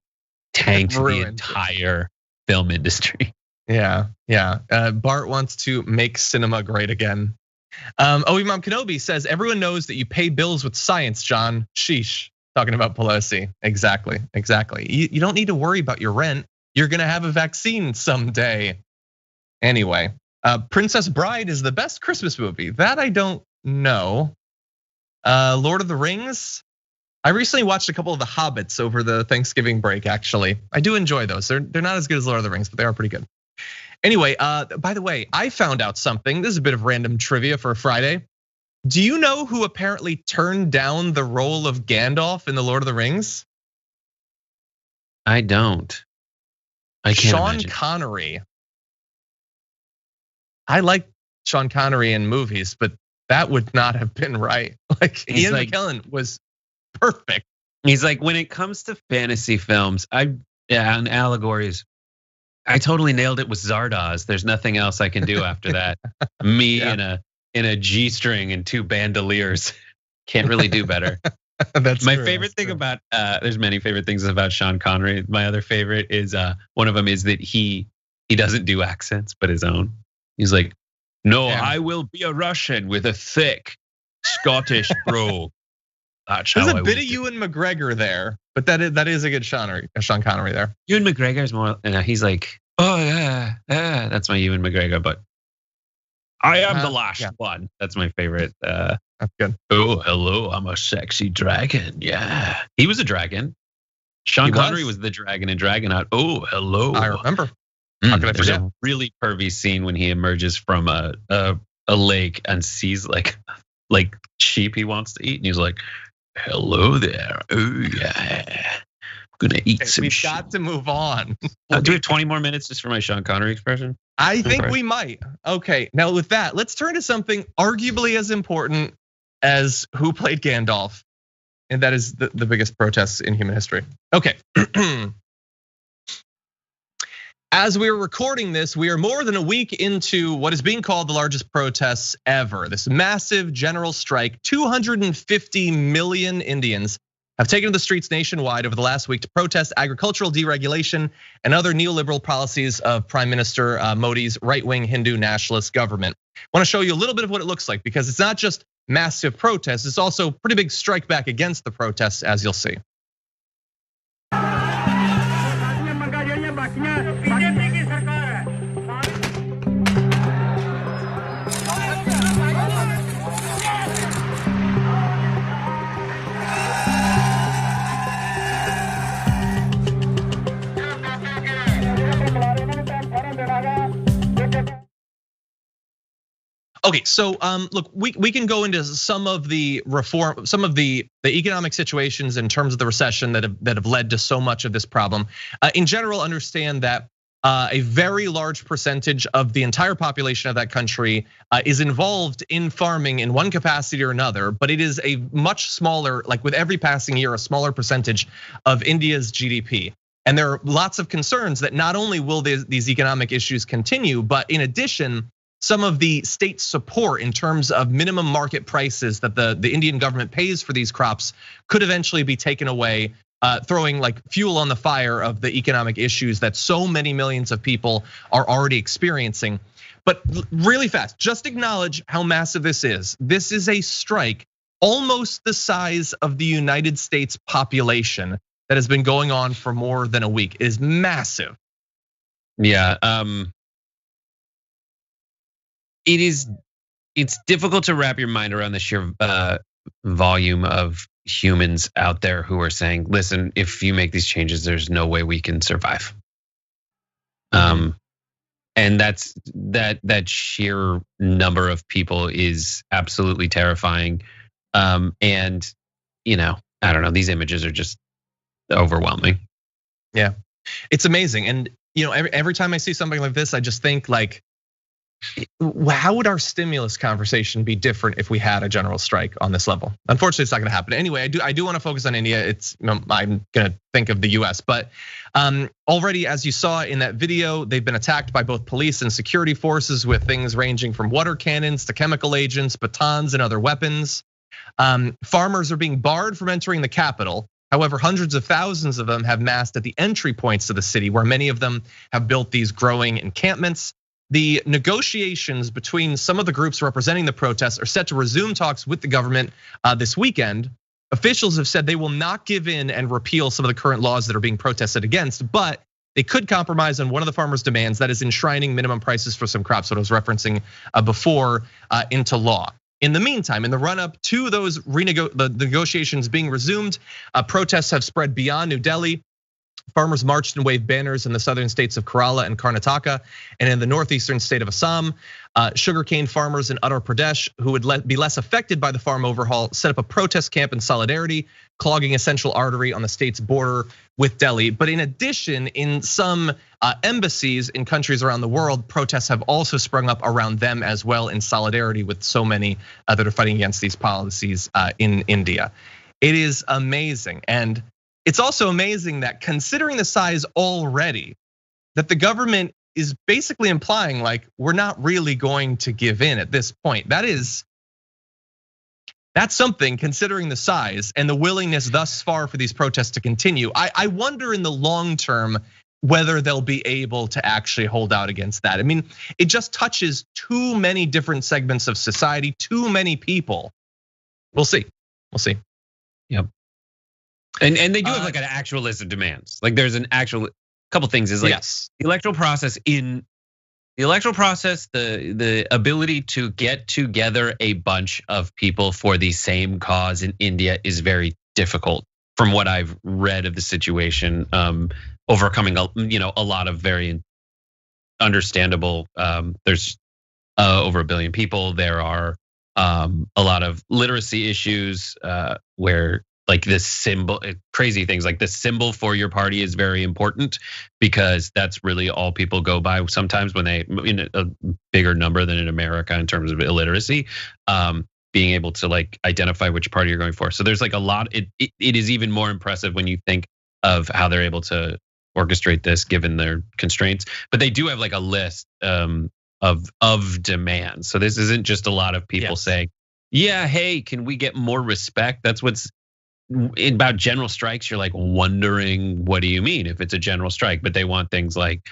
tanked the entire film industry. Yeah. Bart wants to make cinema great again. Imam Kenobi says, everyone knows that you pay bills with science, John. Sheesh. Talking about Pelosi. Exactly. You don't need to worry about your rent. You're gonna have a vaccine someday. Anyway, Princess Bride is the best Christmas movie. That I don't know. Lord of the Rings. I recently watched a couple of The Hobbits over the Thanksgiving break, actually. I do enjoy those. They're not as good as Lord of the Rings, but they are pretty good. Anyway, by the way, I found out something. This is a bit of random trivia for a Friday. Do you know who apparently turned down the role of Gandalf in The Lord of the Rings? I don't. I can't imagine. Sean Connery. I like Sean Connery in movies, but that would not have been right. Like Ian McKellen was perfect. He's like, when it comes to fantasy films, and allegories, I totally nailed it with Zardoz. There's nothing else I can do after that. Me in a G-string and 2 bandoliers. Can't really do better. That's my favorite thing about, there's many favorite things about Sean Connery. My other favorite is, one of them is that he doesn't do accents, but his own. He's like, no, I will be a Russian with a thick Scottish brogue. There's a bit of Ewan McGregor there, but that is a good Sean Connery there. Ewan McGregor is more, he's like, oh yeah, that's my Ewan McGregor, but I am the last one. That's my favorite. That's good. Oh, hello, I'm a sexy dragon. Yeah, he was a dragon. Sean Connery was the dragon in Dragonaut. Oh, hello. I remember. How could I forget? There's a really pervy scene when he emerges from a lake and sees like sheep he wants to eat, and he's like, hello there. Oh yeah, I'm gonna eat some. We've got to move on. Do we have 20 more minutes just for my Sean Connery expression? I think we might. Okay, now with that, let's turn to something arguably as important as who played Gandalf, and that is the biggest protests in human history. Okay. As we are recording this, we are more than a week into what is being called the largest protests ever. This massive general strike, 250 million Indians have taken to the streets nationwide over the last week to protest agricultural deregulation and other neoliberal policies of Prime Minister Modi's right-wing Hindu nationalist government. I want to show you a little bit of what it looks like because it's not just massive protests, it's also pretty big strike back against the protests, as you'll see. Okay, so look, we can go into some of the reform, some of the economic situations in terms of the recession that have led to so much of this problem. In general, understand that a very large percentage of the entire population of that country is involved in farming in one capacity or another, but it is a much smaller, like with every passing year, a smaller percentage of India's GDP. And there are lots of concerns that not only will these economic issues continue, but in addition, some of the state support in terms of minimum market prices that the Indian government pays for these crops could eventually be taken away, throwing like fuel on the fire of the economic issues that so many millions of people are already experiencing. But really fast, just acknowledge how massive this is. This is a strike almost the size of the United States population that has been going on for more than a week. It is massive. Yeah, it's difficult to wrap your mind around the sheer volume of humans out there who are saying, listen, if you make these changes, there's no way we can survive. And that sheer number of people is absolutely terrifying. And I don't know, these images are just overwhelming. Yeah, it's amazing. And every time I see something like this, I just think like, how would our stimulus conversation be different if we had a general strike on this level? Unfortunately, it's not going to happen. Anyway, I do want to focus on India. I'm going to think of the US, but already, as you saw in that video, they've been attacked by both police and security forces with things ranging from water cannons to chemical agents, batons, and other weapons. Farmers are being barred from entering the capital. However, hundreds of thousands of them have massed at the entry points to the city, where many of them have built these growing encampments. The negotiations between some of the groups representing the protests are set to resume talks with the government this weekend. Officials have said they will not give in and repeal some of the current laws that are being protested against, but they could compromise on one of the farmers' demands, that is enshrining minimum prices for some crops, what I was referencing before, into law. In the meantime, in the run-up to those the negotiations being resumed, protests have spread beyond New Delhi. Farmers marched and waved banners in the southern states of Kerala and Karnataka, and in the northeastern state of Assam. Sugarcane farmers in Uttar Pradesh, who would be less affected by the farm overhaul, set up a protest camp in solidarity, clogging a central artery on the state's border with Delhi. But in addition, in some embassies in countries around the world, protests have also sprung up around them as well, in solidarity with so many that are fighting against these policies in India. It is amazing. And it's also amazing that, considering the size already, that the government is basically implying like we're not really going to give in at this point. That's something, considering the size and the willingness thus far for these protests to continue. I wonder in the long term whether they'll be able to actually hold out against that. I mean, it just touches too many different segments of society, too many people. We'll see. Yep. And they do have like an actual list of demands. Like there's an actual couple things is like yes. The electoral process, the ability to get together a bunch of people for the same cause in India is very difficult. From what I've read of the situation, overcoming a lot of very understandable. There's over 1 billion people. There are a lot of literacy issues where, like this symbol, crazy things like the symbol for your party is very important, because that's really all people go by sometimes when they, in a bigger number than in America in terms of illiteracy, being able to like identify which party you're going for. So there's like a lot, it is even more impressive when you think of how they're able to orchestrate this given their constraints. But they do have like a list of demands. So this isn't just a lot of people saying, yeah, hey, can we get more respect? That's what's about general strikes. You're like wondering, what do you mean if it's a general strike? But they want things like,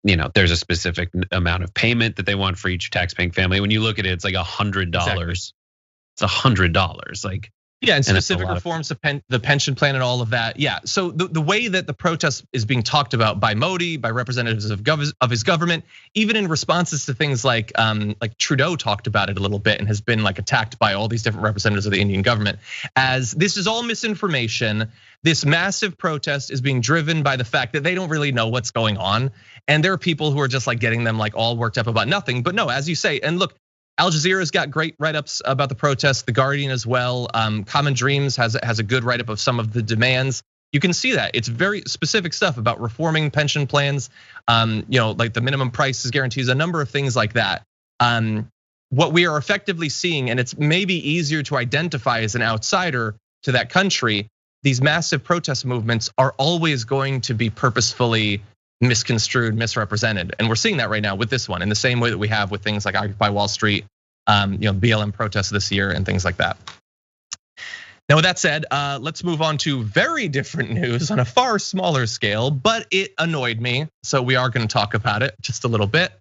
there's a specific amount of payment that they want for each taxpaying family. When you look at it, it's like $100. Exactly. It's $100. Like, yeah, and specific reforms to the pension plan and all of that. Yeah, so the way that the protest is being talked about by Modi, by representatives of his government, even in responses to things like Trudeau talked about it a little bit and has been like attacked by all these different representatives of the Indian government, as this is all misinformation. This massive protest is being driven by the fact that they don't really know what's going on, and there are people who are just like getting them like all worked up about nothing. But no, as you say, and look, Al Jazeera's got great write-ups about the protests, The Guardian as well. Common Dreams has a good write-up of some of the demands. You can see that it's very specific stuff about reforming pension plans, like the minimum prices guarantees, a number of things like that. What we are effectively seeing, and it's maybe easier to identify as an outsider to that country, these massive protest movements are always going to be purposefully misconstrued, misrepresented. And we're seeing that right now with this one in the same way that we have with things like Occupy Wall Street, BLM protests this year and things like that. Now, with that said, let's move on to very different news on a far smaller scale, but it annoyed me. So we are going to talk about it just a little bit.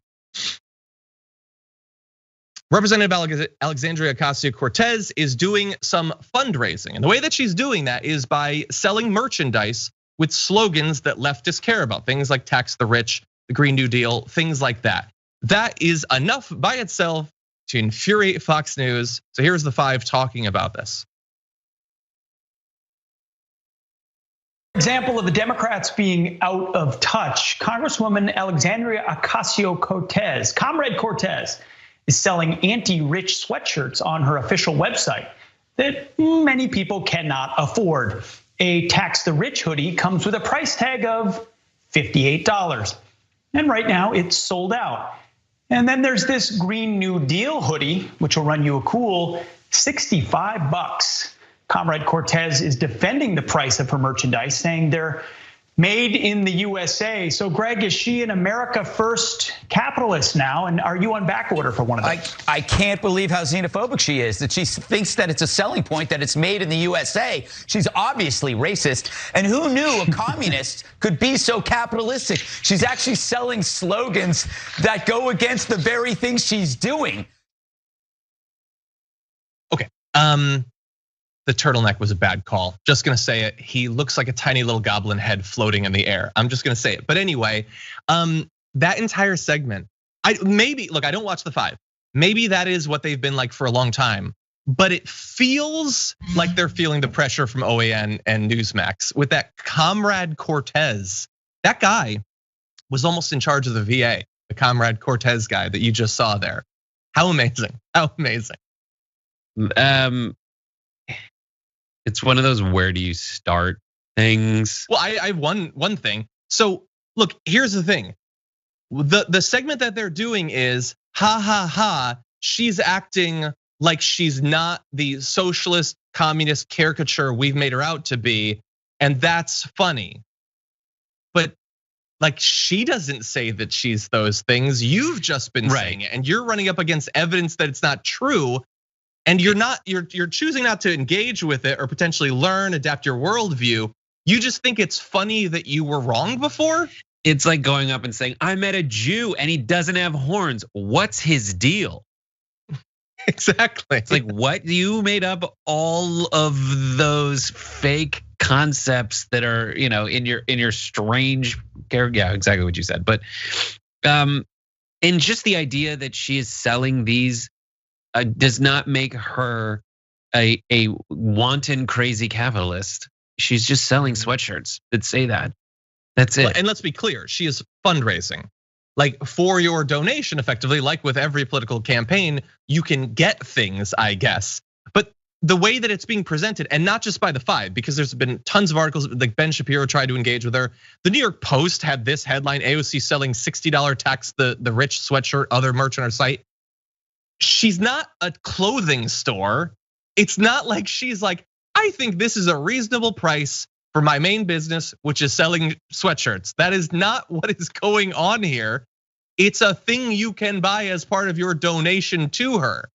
Representative Alexandria Ocasio-Cortez is doing some fundraising. And the way that she's doing that is by selling merchandise with slogans that leftists care about. Things like tax the rich, the Green New Deal, things like that. That is enough by itself to infuriate Fox News. So here's the 5 talking about this. Example of the Democrats being out of touch. Congresswoman Alexandria Ocasio-Cortez, Comrade Cortez, is selling anti-rich sweatshirts on her official website that many people cannot afford. A Tax the Rich hoodie comes with a price tag of $58. And right now it's sold out. And then there's this Green New Deal hoodie, which will run you a cool $65. Comrade Cortez is defending the price of her merchandise, saying they're made in the USA. So Greg, is she an America First capitalist now? And are you on back order for one of them? I can't believe how xenophobic she is, that she thinks that it's a selling point, that it's made in the USA. She's obviously racist. And who knew a communist could be so capitalistic? She's actually selling slogans that go against the very things she's doing. Okay. The turtleneck was a bad call. Just gonna say it. He looks like a tiny little goblin head floating in the air. I'm just gonna say it. But anyway, that entire segment, I don't watch the 5. Maybe that is what they've been like for a long time. But it feels like they're feeling the pressure from OAN and Newsmax with that Comrade Cortez. That guy was almost in charge of the VA, the Comrade Cortez guy that you just saw there. How amazing, how amazing. It's one of those where do you start things. Well, I have one thing. So look, here's the thing. The segment that they're doing is ha ha ha. She's acting like she's not the socialist communist caricature we've made her out to be, and that's funny. But like she doesn't say that she's those things. You've just been saying it, and you're running up against evidence that it's not true. And you're choosing not to engage with it or potentially learn, adapt your worldview. You just think it's funny that you were wrong before? It's like going up and saying, I met a Jew and he doesn't have horns. What's his deal? Exactly. It's like, what? You made up all of those fake concepts that are, in your strange character. Yeah, exactly what you said. But and just the idea that she is selling these does not make her a wanton crazy capitalist. She's just selling sweatshirts that say that. That's it. And let's be clear, she is fundraising. Like for your donation, effectively, like with every political campaign, you can get things, I guess. But the way that it's being presented, and not just by the 5, because there's been tons of articles, like Ben Shapiro tried to engage with her. The New York Post had this headline, AOC selling $60 tax the rich sweatshirt, other merch on her site. She's not a clothing store. It's not like she's like, I think this is a reasonable price for my main business, which is selling sweatshirts. That is not what is going on here. It's a thing you can buy as part of your donation to her.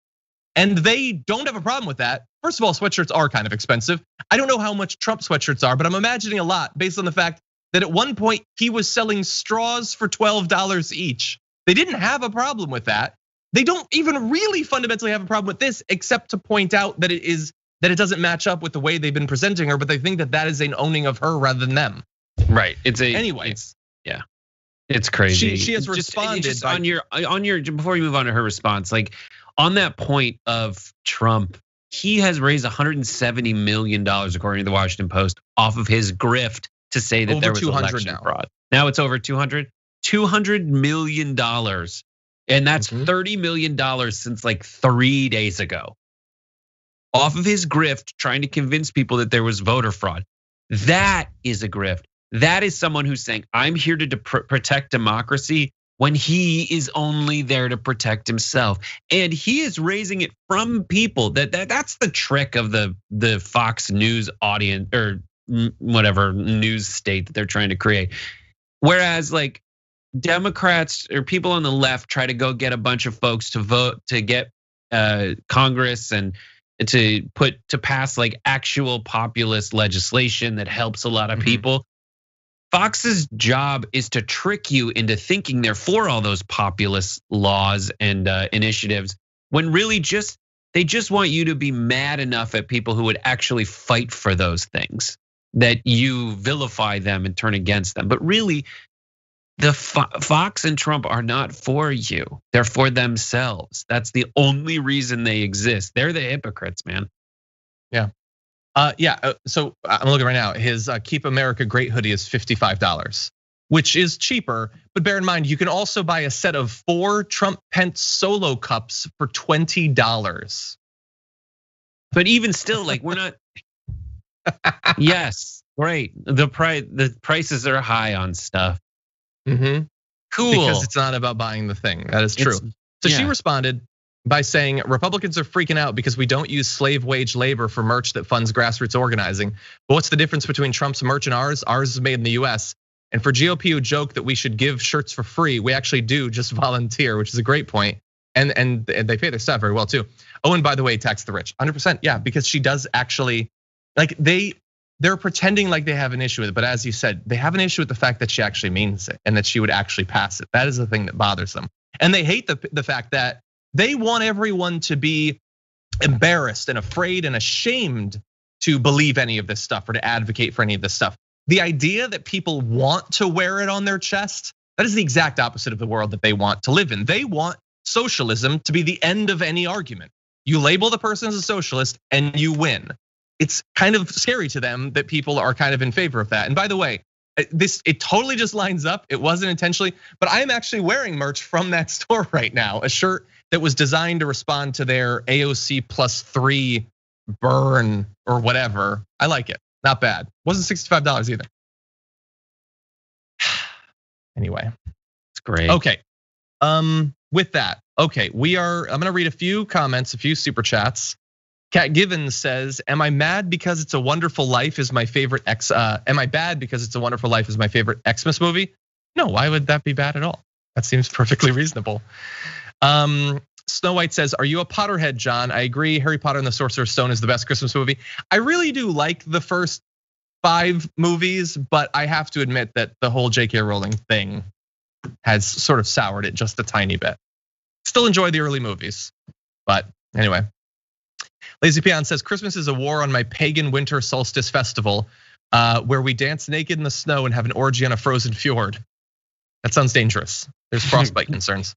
And they don't have a problem with that. First of all, sweatshirts are kind of expensive. I don't know how much Trump sweatshirts are, but I'm imagining a lot based on the fact that at one point he was selling straws for $12 each. They didn't have a problem with that. They don't even really fundamentally have a problem with this, except to point out that it doesn't match up with the way they've been presenting her, but they think that is an owning of her rather than them. Right. Anyway. Yeah. It's crazy. She has responded just on your before you move on to her response, like on that point of Trump, he has raised $170 million according to the Washington Post off of his grift to say that there was election fraud. Now it's over 200 $200 million And that's $30 million since like 3 days ago. Off of his grift, trying to convince people that there was voter fraud. That is a grift. That is someone who's saying, I'm here to protect democracy when he is only there to protect himself. And he is raising it from people. That's the trick of the Fox News audience or whatever news state that they're trying to create. Whereas like Democrats or people on the left try to go get a bunch of folks to vote to get Congress and to pass like actual populist legislation that helps a lot of people. Fox's job is to trick you into thinking they're for all those populist laws and initiatives when really they just want you to be mad enough at people who would actually fight for those things that you vilify them and turn against them. But really, the Fox and Trump are not for you. They're for themselves. That's the only reason they exist. They're the hypocrites, man. Yeah. So I'm looking right now. His Keep America Great hoodie is $55, which is cheaper. But bear in mind, you can also buy a set of 4 Trump Pence solo cups for $20. But even still, like we're not. Yes, great. The prices are high on stuff. Cool. Because it's not about buying the thing. That is true. She responded by saying Republicans are freaking out because we don't use slave wage labor for merch that funds grassroots organizing. But what's the difference between Trump's merch and ours? Ours is made in the US. And for GOP who joke that we should give shirts for free, we actually do just volunteer, which is a great point. And they pay their staff very well too. Oh, and by the way, tax the rich, 100%. Yeah, because she does actually, like they're pretending like they have an issue with it. But as you said, they have an issue with the fact that she actually means it and that she would actually pass it. That is the thing that bothers them. And they hate the fact that they want everyone to be embarrassed and afraid and ashamed to believe any of this stuff or to advocate for any of this stuff. The idea that people want to wear it on their chest, that is the exact opposite of the world that they want to live in. They want socialism to be the end of any argument. You label the person as a socialist and you win. It's kind of scary to them that people are kind of in favor of that. And by the way, it totally just lines up. It wasn't intentionally, but I am actually wearing merch from that store right now. A shirt that was designed to respond to their AOC +3 burn or whatever. I like it, not bad. Wasn't $65 either. Anyway, it's great. Okay, with that, okay, I'm gonna read a few comments, a few super chats. Kat Givens says, "Am I mad because It's a Wonderful Life is my favorite Am I bad because It's a Wonderful Life is my favorite Xmas movie?" No, why would that be bad at all? That seems perfectly reasonable. Snow White says, "Are you a Potterhead, John? I agree. Harry Potter and the Sorcerer's Stone is the best Christmas movie. I really do like the first 5 movies, but I have to admit that the whole J.K. Rowling thing has sort of soured it just a tiny bit. Still enjoy the early movies, but anyway." Lazy Peon says, "Christmas is a war on my pagan winter solstice festival, where we dance naked in the snow and have an orgy on a frozen fjord. That sounds dangerous. There's frostbite concerns."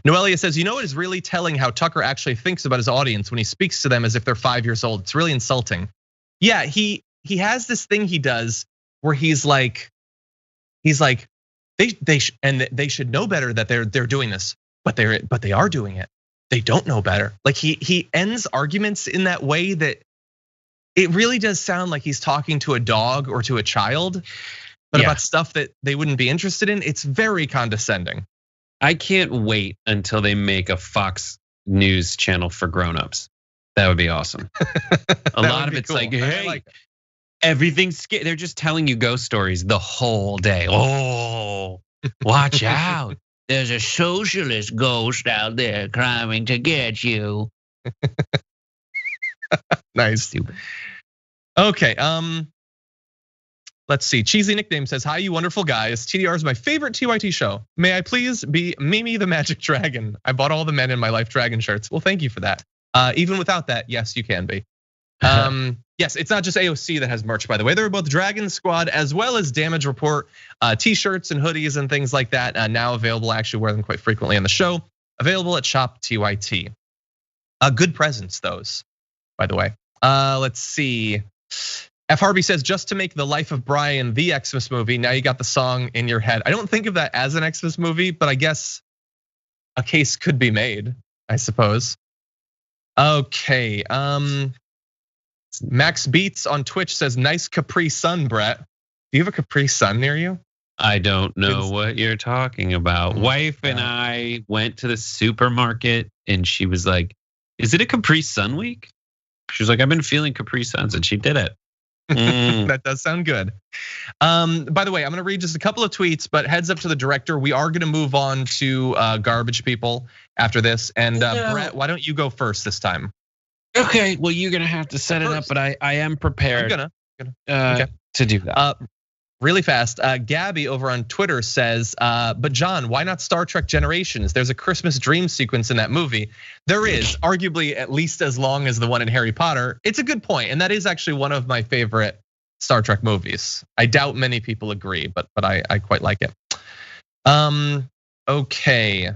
Noelia says, "You know, it is really telling how Tucker actually thinks about his audience when he speaks to them as if they're 5 years old. It's really insulting." Yeah, he has this thing he does where he's like, they should know better that they're doing this, but they are doing it. They don't know better. Like he ends arguments in that way that it really does sound like he's talking to a dog or to a child, but about stuff that they wouldn't be interested in. It's very condescending. I can't wait until they make a Fox News channel for grown-ups. That would be awesome. A lot of it's cool. Like, hey, everything's scary. They're just telling you ghost stories the whole day. Oh, watch out. There's a socialist ghost out there coming to get you. Nice. Stupid. Okay, let's see. Cheesy Nickname says, "Hi, you wonderful guys. TDR is my favorite TYT show. May I please be Mimi the Magic Dragon? I bought all the men in my life dragon shirts." Well, thank you for that. Even without that, yes, you can be. Yes, it's not just AOC that has merch, by the way. There are both Dragon Squad as well as Damage Report t-shirts and hoodies and things like that now available. I actually wear them quite frequently on the show. Available at Shop TYT. Good presents, those, by the way. Let's see. F. Harvey says, "Just to make The Life of Brian the Xmas movie, now you got the song in your head." I don't think of that as an Xmas movie, but I guess a case could be made, I suppose. Okay, Max Beats on Twitch says, nice Capri Sun, Brett. Do you have a Capri Sun near you? I don't know what you're talking about. Wife and I went to the supermarket and she was like, is it a Capri Sun week? She was like, I've been feeling Capri Suns, and she did it. That does sound good. By the way, I'm gonna read just a couple of tweets, but heads up to the director. We are gonna move on to garbage people after this. And Brett, why don't you go first this time? Okay, well, you're gonna have to set it up, but I am prepared to do that. Really fast, Gabby over on Twitter says, but John, why not Star Trek Generations? There's a Christmas dream sequence in that movie. There is, arguably at least as long as the one in Harry Potter. It's a good point, and that is actually one of my favorite Star Trek movies. I doubt many people agree, but I quite like it. Okay.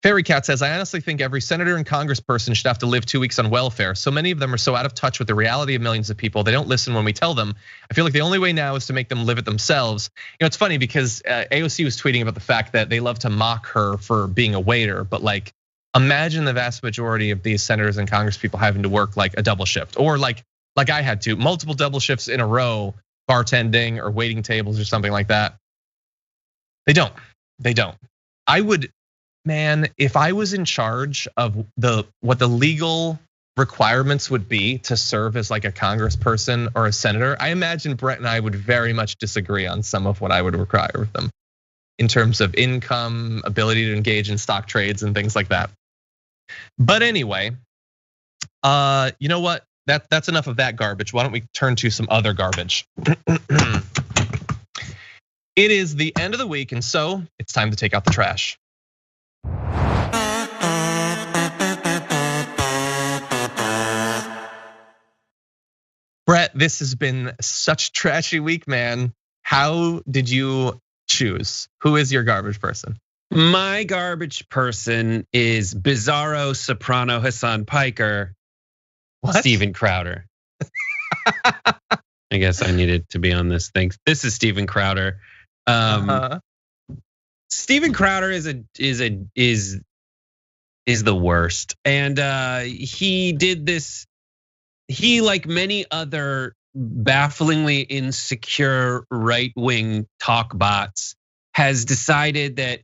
Fairy Cat says, I honestly think every senator and congressperson should have to live 2 weeks on welfare. So many of them are so out of touch with the reality of millions of people, they don't listen when we tell them. I feel like the only way now is to make them live it themselves. You know, it's funny because AOC was tweeting about the fact that they love to mock her for being a waiter, but like, imagine the vast majority of these senators and congresspeople having to work like a double shift, or like I had to, multiple double shifts in a row, bartending or waiting tables or something like that. They don't. I would, man, if I was in charge of what the legal requirements would be to serve as like a congressperson or a senator, I imagine Brett and I would very much disagree on some of what I would require of them in terms of income, ability to engage in stock trades and things like that. But anyway, you know what? That's enough of that garbage. Why don't we turn to some other garbage? It is the end of the week, and so it's time to take out the trash. Brett, this has been such a trashy week, man. How did you choose? Who is your garbage person? My garbage person is bizarro soprano Hassan Piker, Steven Crowder. I guess I needed to be on this thing. This is Steven Crowder. Steven Crowder is the worst, and he did this. He, like many other bafflingly insecure right-wing talk bots, has decided that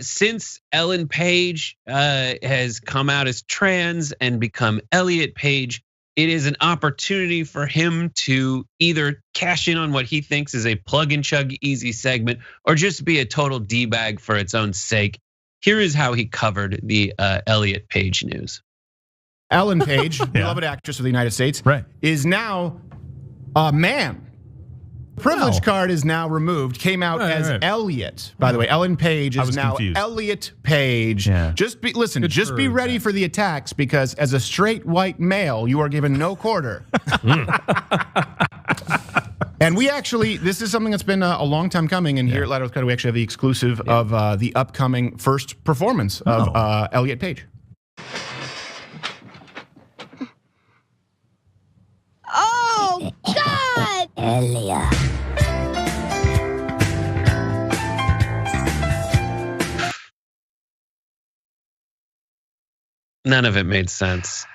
since Ellen Page has come out as trans and become Elliot Page, it is an opportunity for him to either cash in on what he thinks is a plug and chug easy segment, or just be a total D-bag for its own sake. Here is how he covered the Elliot Page news. Ellen Page, beloved actress of the United States, is now a man. Privilege card is now removed. Came out as Elliot. By the way, Ellen Page is now confused. Elliot Page. Just be be ready for the attacks, because as a straight white male, you are given no quarter. And we actually, this is something that's been a long time coming. And here at Ladder with Cutter, we actually have the exclusive of the upcoming first performance of Elliot Page. Oh, God! Elliot. None of it made sense.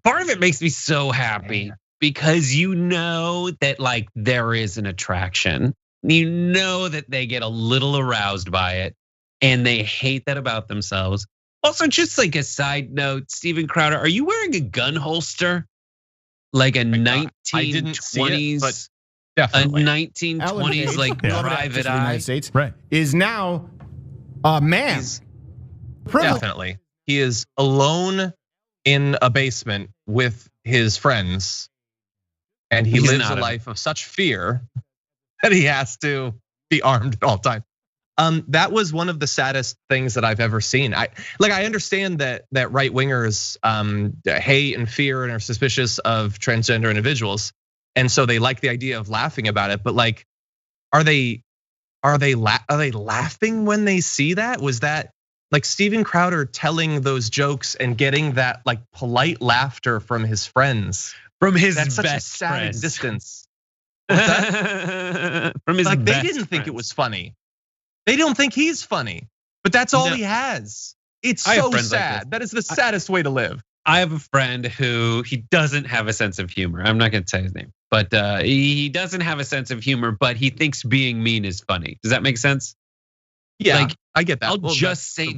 Part of it makes me so happy, because you know that like there is an attraction. You know that they get a little aroused by it, and they hate that about themselves. Also, just like a side note, Steven Crowder, are you wearing a gun holster? Like a 1920s, a 1920s like private eye. United States is now a man. Definitely, he is alone in a basement with his friends, and he lives a life of such fear that he has to be armed at all times. That was one of the saddest things that I've ever seen. I understand that right wingers hate and fear and are suspicious of transgender individuals, and so they like the idea of laughing about it. But like, are they laughing when they see that? Was that like Steven Crowder telling those jokes and getting that like polite laughter from his friends, from his That's best such a sad friends. Distance. From his like best they didn't think friends. it was funny. They don't think he's funny. But that's all he has. It's so sad. That is the saddest way to live. I have a friend who he doesn't have a sense of humor. I'm not going to say his name, but he doesn't have a sense of humor, but he thinks being mean is funny. Does that make sense? Yeah, like, I get that. I'll just say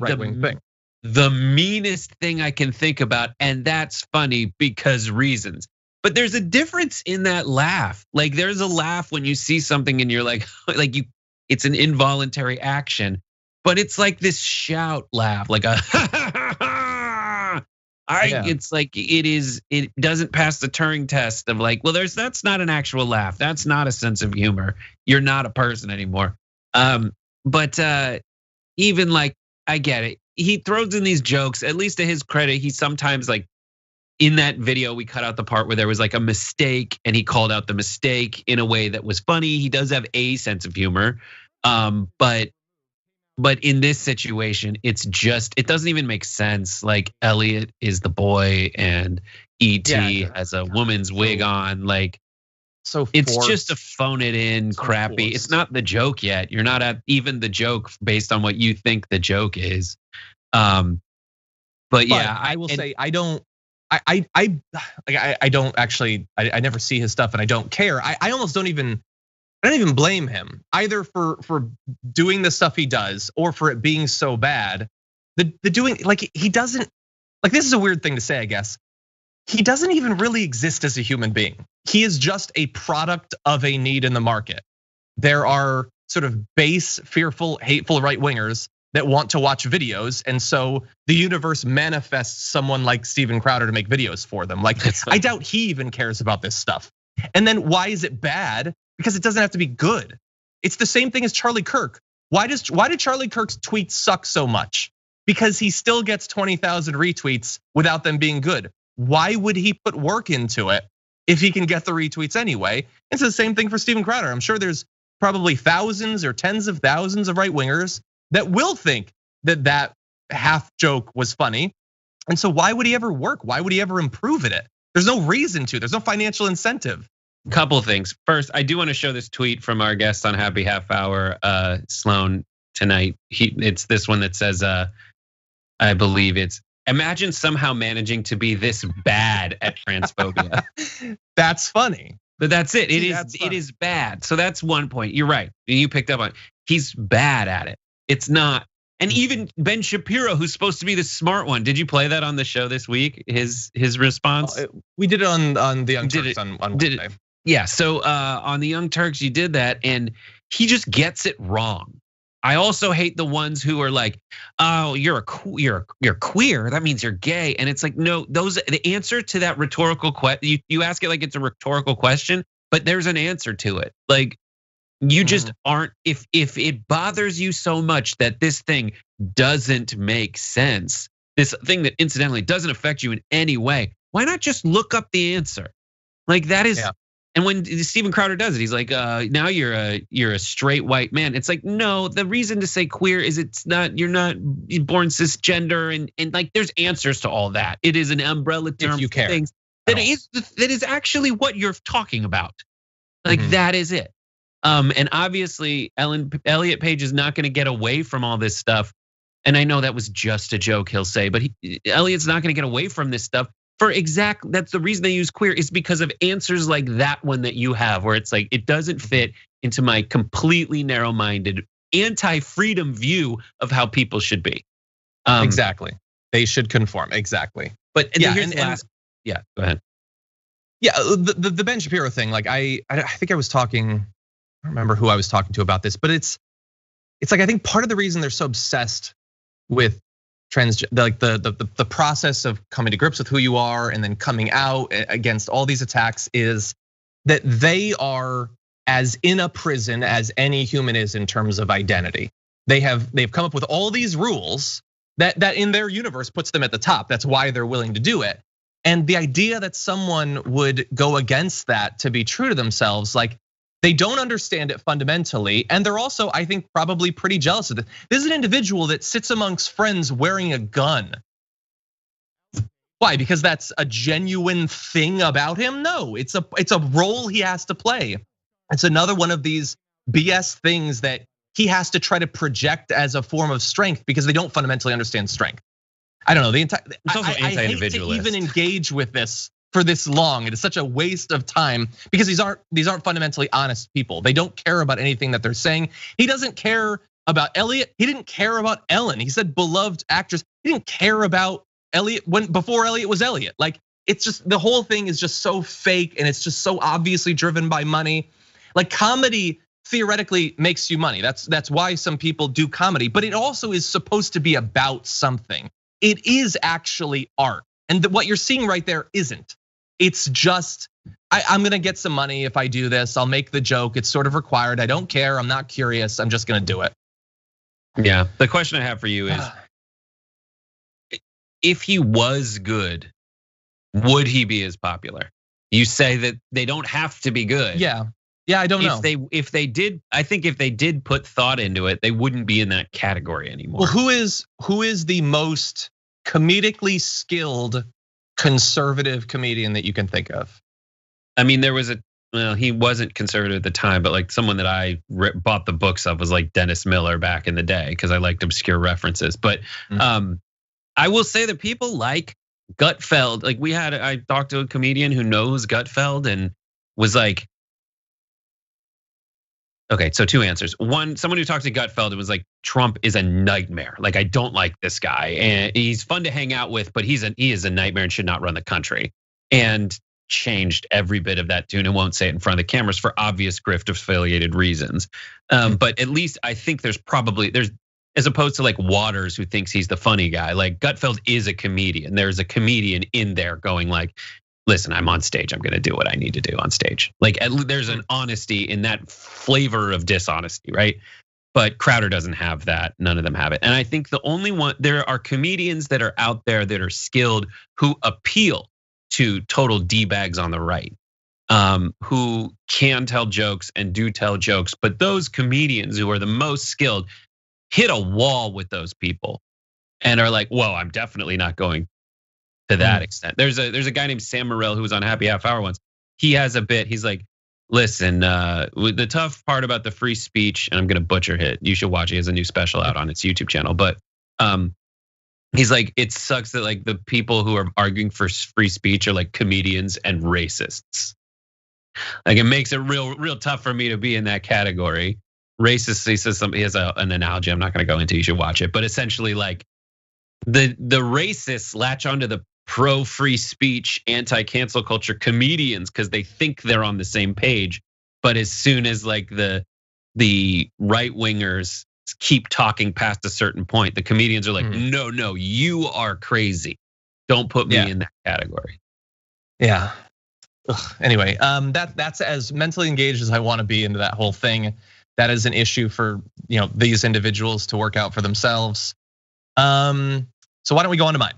the meanest thing I can think about, and that's funny because reasons. But there's a difference in that laugh. Like there's a laugh when you see something and you're like it's an involuntary action, but it's like this shout laugh, like a it's like it doesn't pass the Turing test of like, well, that's not an actual laugh. That's not a sense of humor. You're not a person anymore. But even like, I get it. He throws in these jokes, at least to his credit, he sometimes like in that video, we cut out the part where there was like a mistake and he called out the mistake in a way that was funny. He does have a sense of humor. But in this situation, it doesn't even make sense. Like Elliot is the boy and ET has a woman's wig on. Like, so it's just a phone it in crappy. It's not the joke yet. You're not at even the joke based on what you think the joke is. But yeah, I will say I don't actually. I never see his stuff and I don't care. I almost don't even blame him either for doing the stuff he does or for it being so bad. The doing, like, he doesn't, like, this is a weird thing to say, I guess. He doesn't even really exist as a human being. He is just a product of a need in the market. There are sort of base, fearful, hateful right-wingers that want to watch videos. And so the universe manifests someone like Steven Crowder to make videos for them. Like, I doubt he even cares about this stuff. And then why is it bad? Because it doesn't have to be good. It's the same thing as Charlie Kirk. Why did Charlie Kirk's tweets suck so much? Because he still gets 20,000 retweets without them being good. Why would he put work into it if he can get the retweets anyway? It's the same thing for Steven Crowder. I'm sure there's probably thousands or tens of thousands of right-wingers that will think that half joke was funny. And so why would he ever work? Why would he ever improve at it? There's no reason to, there's no financial incentive. Couple of things. First, I do want to show this tweet from our guest on Happy Half Hour, Sloan, tonight. It's this one that says, I believe it's, imagine somehow managing to be this bad at transphobia. That's funny. But that's it. It is bad. So that's one point. You're right. You picked up on it. He's bad at it. It's not. And even Ben Shapiro, who's supposed to be the smart one. Did you play that on the show this week? His response? We did it on the Young Turks on Wednesday. Yeah, so on the Young Turks, you did that, and he just gets it wrong. I also hate the ones who are like, "Oh, you're queer. That means you're gay." And it's like, no, the answer to that rhetorical question. You ask it like it's a rhetorical question, but there's an answer to it. Like, you just aren't. If it bothers you so much that this thing doesn't make sense, this thing that incidentally doesn't affect you in any way, why not just look up the answer? Like that is. Yeah. And when Steven Crowder does it, he's like, now you're a straight white man. It's like, no, the reason to say queer is you're not born cisgender and like there's answers to all that. It is an umbrella term for things that is actually what you're talking about. Like that is it. And obviously Elliot Page is not gonna get away from all this stuff. And I know that was just a joke, he'll say, but Elliot's not gonna get away from this stuff. That's the reason they use queer is because of answers like that one that you have, where it's like, it doesn't fit into my completely narrow-minded, anti-freedom view of how people should be. Exactly, they should conform, exactly. But yeah, go ahead. Yeah, the Ben Shapiro thing, like I think I was talking, I don't remember who I was talking to about this, but it's like, I think part of the reason they're so obsessed with like the process of coming to grips with who you are and then coming out against all these attacks is that they are as in a prison as any human is in terms of identity. They've come up with all these rules that in their universe puts them at the top. That's why they're willing to do it. And the idea that someone would go against that to be true to themselves, like, they don't understand it fundamentally, and they're also, I think, probably pretty jealous of it. This is an individual that sits amongst friends wearing a gun. Why? Because that's a genuine thing about him? No, it's a role he has to play. It's another one of these BS things that he has to try to project as a form of strength because they don't fundamentally understand strength. I don't know, I hate to even engage with this for this long. It is such a waste of time because these aren't fundamentally honest people. They don't care about anything that they're saying. He doesn't care about Elliot. He didn't care about Ellen. He said beloved actress. He didn't care about Elliot before Elliot was Elliot. Like, it's just, the whole thing is just so fake and it's just so obviously driven by money. Like, comedy theoretically makes you money. That's why some people do comedy, but it also is supposed to be about something. It is actually art. And what you're seeing right there isn't. It's just, I'm gonna get some money if I do this. I'll make the joke. It's sort of required. I don't care. I'm not curious. I'm just gonna do it. Yeah, the question I have for you is, if he was good, would he be as popular? You say that they don't have to be good. Yeah, I don't know. If they did, I think if they did put thought into it, they wouldn't be in that category anymore. Well, who is the most comedically skilled conservative comedian that you can think of? I mean, he wasn't conservative at the time, but like someone that I bought the books of was like Dennis Miller back in the day because I liked obscure references. But I will say that people like Gutfeld. Like I talked to a comedian who knows Gutfeld and was like, okay, so two answers. One, someone who talked to Gutfeld and was like, Trump is a nightmare. Like, I don't like this guy, and he's fun to hang out with, but he is a nightmare and should not run the country. And changed every bit of that tune and won't say it in front of the cameras for obvious grift affiliated reasons. But at least I think there's as opposed to like Waters who thinks he's the funny guy. Like, Gutfeld is a comedian. There's a comedian in there going like, listen, I'm on stage. I'm gonna do what I need to do on stage. Like, there's an honesty in that flavor of dishonesty, right? But Crowder doesn't have that. None of them have it. And I think there are comedians that are out there that are skilled who appeal to total D-bags on the right, who can tell jokes and do tell jokes. But those comedians who are the most skilled hit a wall with those people and are like, whoa, I'm definitely not going to that extent. There's a guy named Sam Morril who was on Happy Half Hour once. He has a bit. He's like, listen, the tough part about the free speech, and I'm gonna butcher it. You should watch it. He has a new special out on its YouTube channel. But he's like, it sucks that like the people who are arguing for free speech are like comedians and racists. Like, it makes it real tough for me to be in that category. Racist. He says something. He has an analogy. I'm not gonna go into. You should watch it. But essentially, like the racists latch onto the pro-free speech, anti-cancel culture comedians because they think they're on the same page. But as soon as like the right-wingers keep talking past a certain point, the comedians are like, no, you are crazy. Don't put me in that category. Yeah. Anyway, that's as mentally engaged as I want to be into that whole thing. That is an issue for these individuals to work out for themselves. So why don't we go on to mine?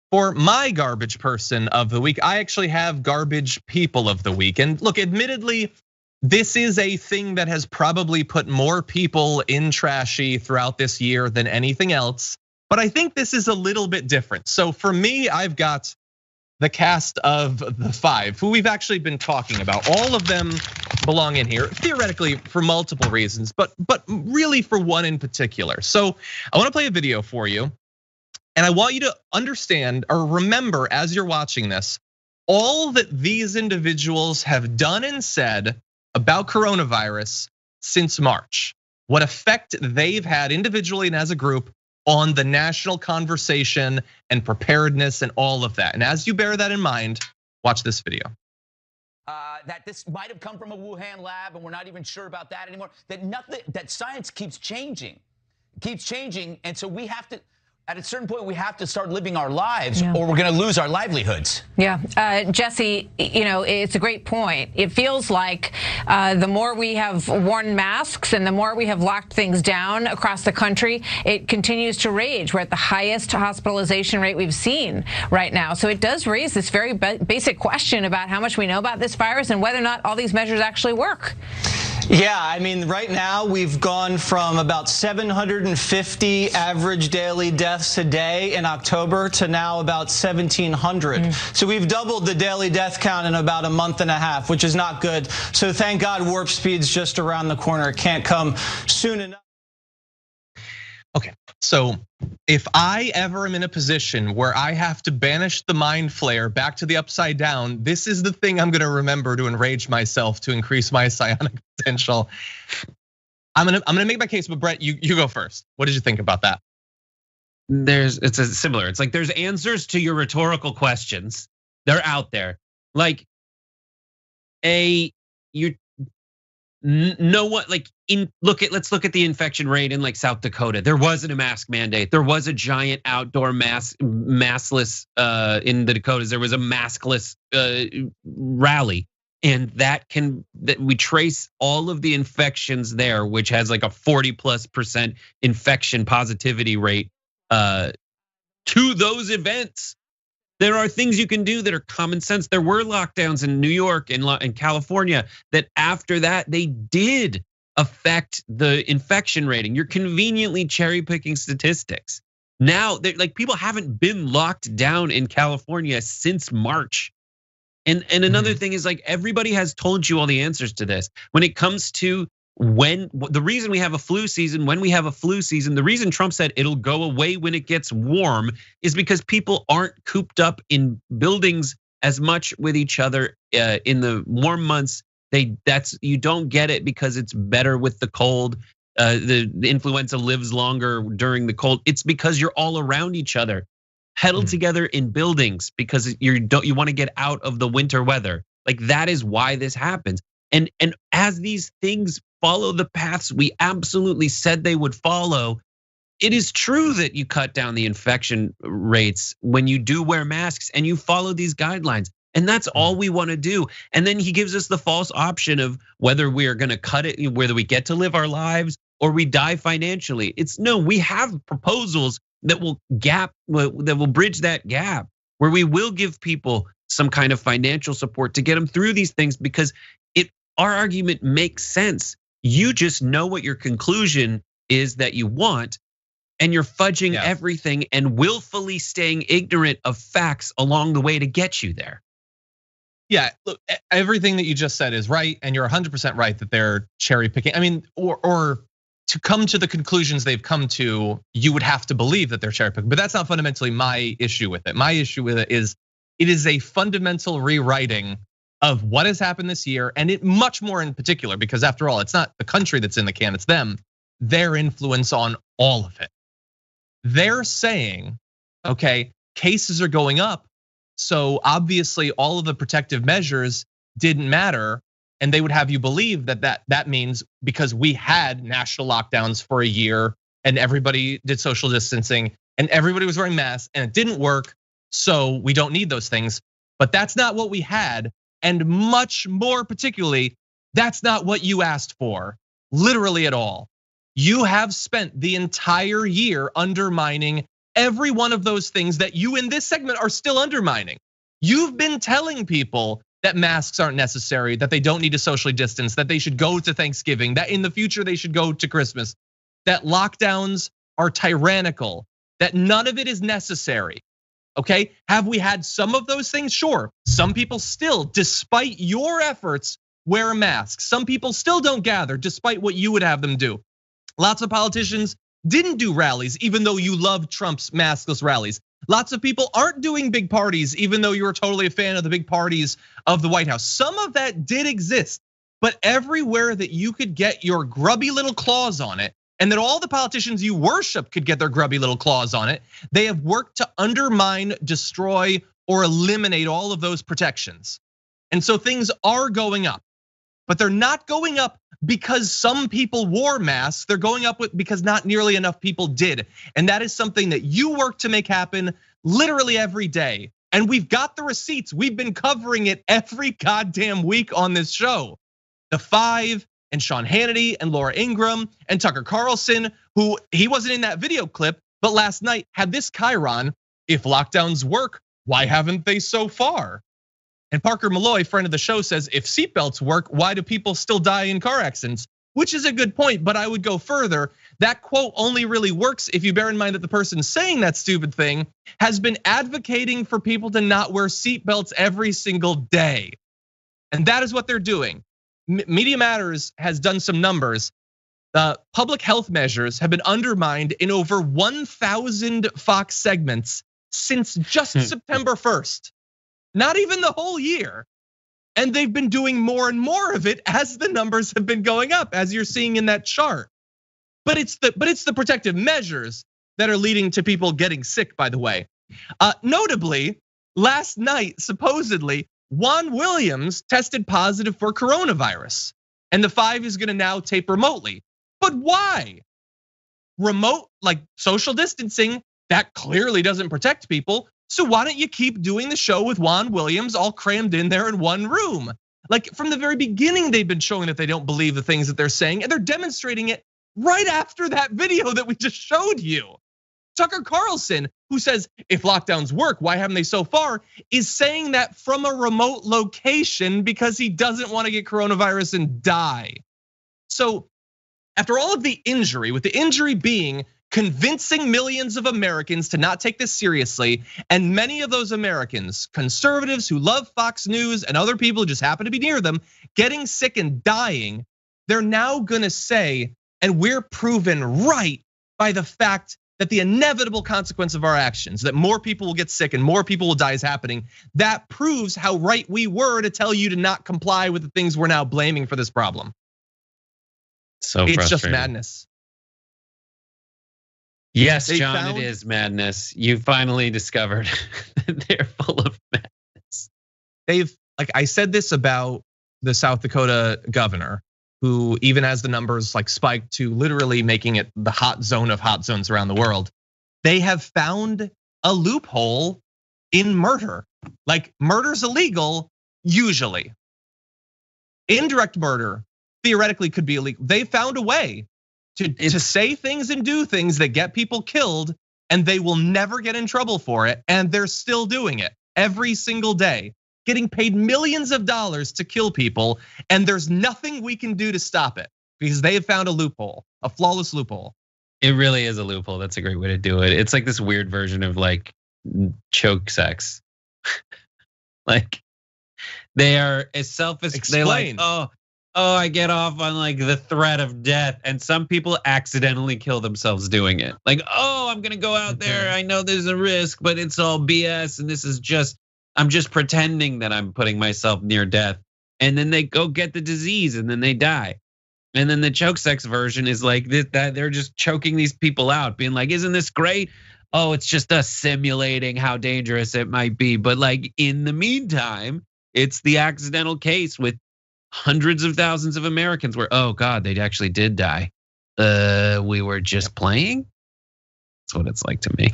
For my garbage person of the week, I actually have garbage people of the week. And look, admittedly, this is a thing that has probably put more people in trashy throughout this year than anything else. But I think this is a little bit different. So for me, I've got the cast of the 5 who we've actually been talking about. All of them belong in here, theoretically for multiple reasons, but really for one in particular. So I want to play a video for you. And I want you to understand or remember as you're watching this, all that these individuals have done and said about coronavirus since March, what effect they've had individually and as a group on the national conversation and preparedness and all of that. And as you bear that in mind, watch this video. That this might have come from a Wuhan lab, and we're not even sure about that anymore. That science keeps changing, and so we have to. At a certain point, we have to start living our lives or we're going to lose our livelihoods. Yeah, Jesse, it's a great point. It feels like the more we have worn masks and the more we have locked things down across the country, it continues to rage. We're at the highest hospitalization rate we've seen right now. So it does raise this very basic question about how much we know about this virus and whether or not all these measures actually work. Yeah, I mean, right now we've gone from about 750 average daily deaths a day in October to now about 1,700. So we've doubled the daily death count in about a month and a half, which is not good. So thank God warp speed's just around the corner. It can't come soon enough. So if I ever am in a position where I have to banish the mind flare back to the upside down, this is the thing I'm gonna remember to enrage myself to increase my psionic potential. I'm gonna make my case, but Brett, you go first. What did you think about that? It's similar. It's like there's answers to your rhetorical questions. They're out there. Like let's look at the infection rate in like South Dakota. There wasn't a mask mandate. There was a giant outdoor maskless in the Dakotas. There was a maskless rally. And that we trace all of the infections there, which has like a 40+% infection positivity rate to those events. There are things you can do that are common sense. There were lockdowns in New York and California that after that they did affect the infection rating. You're conveniently cherry picking statistics. Now, like people haven't been locked down in California since March. And another thing is like everybody has told you all the answers to this. When it comes to the reason we have a flu season, the reason Trump said it'll go away when it gets warm is because people aren't cooped up in buildings as much with each other in the warm months. You don't get it because it's better with the cold. The influenza lives longer during the cold. It's because you're all around each other, huddled together in buildings because you want to get out of the winter weather. Like that is why this happens. And as these things follow the paths we absolutely said they would follow, it is true that you cut down the infection rates when you do wear masks and you follow these guidelines. And that's all we want to do. And then he gives us the false option of whether we are going to cut it, whether we get to live our lives or we die financially. We have proposals that will bridge that gap where we will give people some kind of financial support to get them through these things because our argument makes sense. You just know what your conclusion is that you want, and you're fudging everything and willfully staying ignorant of facts along the way to get you there. Yeah, look, everything that you just said is right, and you're 100% right that they're cherry picking. I mean, or to come to the conclusions they've come to, you would have to believe that they're cherry picking. But that's not fundamentally my issue with it. My issue with it is a fundamental rewriting of what has happened this year, and it much more in particular, because after all, it's not the country that's in the can, it's them, their influence on all of it. They're saying, okay, cases are going up, so obviously all of the protective measures didn't matter, and they would have you believe that means because we had national lockdowns for a year and everybody did social distancing and everybody was wearing masks and it didn't work, so we don't need those things. But that's not what we had. And much more particularly, that's not what you asked for, literally at all. You have spent the entire year undermining every one of those things that you in this segment are still undermining. You've been telling people that masks aren't necessary, that they don't need to socially distance, that they should go to Thanksgiving, that in the future they should go to Christmas, that lockdowns are tyrannical, that none of it is necessary. Okay, have we had some of those things? Sure, some people still, despite your efforts, wear a mask. Some people still don't gather, despite what you would have them do. Lots of politicians didn't do rallies, even though you love Trump's maskless rallies. Lots of people aren't doing big parties, even though you were totally a fan of the big parties of the White House. Some of that did exist, but everywhere that you could get your grubby little claws on it, and that all the politicians you worship could get their grubby little claws on it, they have worked to undermine, destroy, or eliminate all of those protections. And so things are going up, but they're not going up because some people wore masks. They're going up because not nearly enough people did. And that is something that you work to make happen literally every day. And we've got the receipts. We've been covering it every goddamn week on this show. The Five and Sean Hannity and Laura Ingraham and Tucker Carlson, who he wasn't in that video clip, but last night had this chyron: if lockdowns work, why haven't they so far? And Parker Malloy, friend of the show, says if seatbelts work, why do people still die in car accidents? Which is a good point, but I would go further. That quote only really works if you bear in mind that the person saying that stupid thing has been advocating for people to not wear seatbelts every single day. And that is what they're doing. Media Matters has done some numbers. The public health measures have been undermined in over 1,000 Fox segments since just September 1st. Not even the whole year. And they've been doing more and more of it as the numbers have been going up, as you're seeing in that chart. But it's the protective measures that are leading to people getting sick, by the way. Notably, last night, supposedly, Juan Williams tested positive for coronavirus. And the 5 is gonna now tape remotely. But why? Remote, like social distancing, that clearly doesn't protect people. So why don't you keep doing the show with Juan Williams all crammed in there in one room? Like from the very beginning, they've been showing that they don't believe the things that they're saying, and they're demonstrating it right after that video that we just showed you. Tucker Carlson, who says, if lockdowns work, why haven't they so far, is saying that from a remote location because he doesn't want to get coronavirus and die. So after all of the injury, with the injury being convincing millions of Americans to not take this seriously, and many of those Americans, conservatives who love Fox News and other people who just happen to be near them, getting sick and dying, they're now gonna say, and we're proven right by the fact that the inevitable consequence of our actions, that more people will get sick and more people will die is happening. That proves how right we were to tell you to not comply with the things we're now blaming for this problem. So it's just madness. Yes, John, it is madness. You finally discovered that they're full of madness. They've, like I said this about the South Dakota governor, who even as the numbers like spiked to literally making it the hot zone of hot zones around the world, they have found a loophole in murder. Like murder's illegal usually. Indirect murder theoretically could be illegal. They found a way to say things and do things that get people killed, and they will never get in trouble for it, and they're still doing it every single day, getting paid millions of dollars to kill people, and there's nothing we can do to stop it because they have found a loophole, a flawless loophole. It really is a loophole. That's a great way to do it. It's like this weird version of like choke sex. Like they are as selfish. They like, oh, I get off on like the threat of death, and some people accidentally kill themselves doing it. Like, oh, I'm gonna go out there. I know there's a risk, but it's all BS, and this is just, I'm just pretending that I'm putting myself near death. And then they go get the disease, and then they die. And then the choke sex version is like that they're just choking these people out, being like, isn't this great? Oh, it's just us simulating how dangerous it might be. But like in the meantime, it's the accidental case with hundreds of thousands of Americans where, oh God, they actually did die. We were just playing. That's what it's like to me.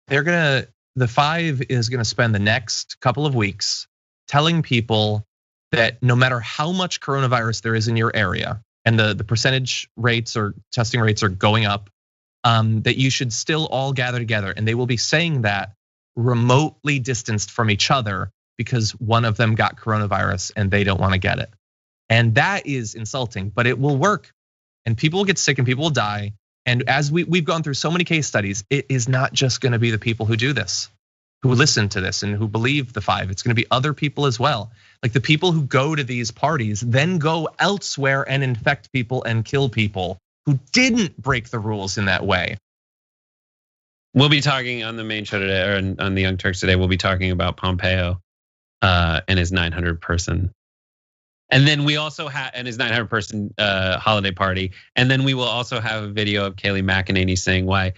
The 5 is gonna spend the next couple of weeks telling people that no matter how much coronavirus there is in your area, and the percentage rates or testing rates are going up, that you should still all gather together. And they will be saying that remotely distanced from each other because one of them got coronavirus and they don't want to get it. And that is insulting, but it will work. And people will get sick and people will die. And as we've gone through so many case studies, it is not just gonna be the people who do this, who listen to this and who believe the 5. It's gonna be other people as well. Like the people who go to these parties, then go elsewhere and infect people and kill people who didn't break the rules in that way. We'll be talking on the main show today, or on the Young Turks today, we'll be talking about Pompeo and his 900 person. And then we also have, and his 900 person holiday party. And then we will also have a video of Kayleigh McEnany saying why,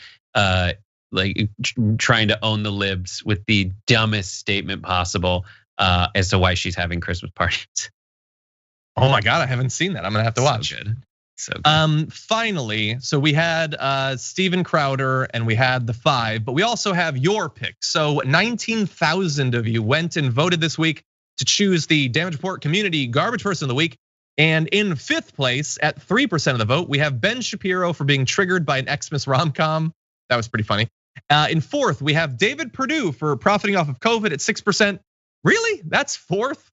like trying to own the libs with the dumbest statement possible as to why she's having Christmas parties. Oh my God, I haven't seen that. I'm gonna have to watch it. So good. Finally, so we had Steven Crowder and we had the 5, but we also have your pick. So 19,000 of you went and voted this week to choose the Damage Report Community Garbage Person of the Week. And in 5th place at 3% of the vote, we have Ben Shapiro for being triggered by an Xmas rom-com. That was pretty funny. In 4th, we have David Perdue for profiting off of COVID at 6%. Really? That's 4th?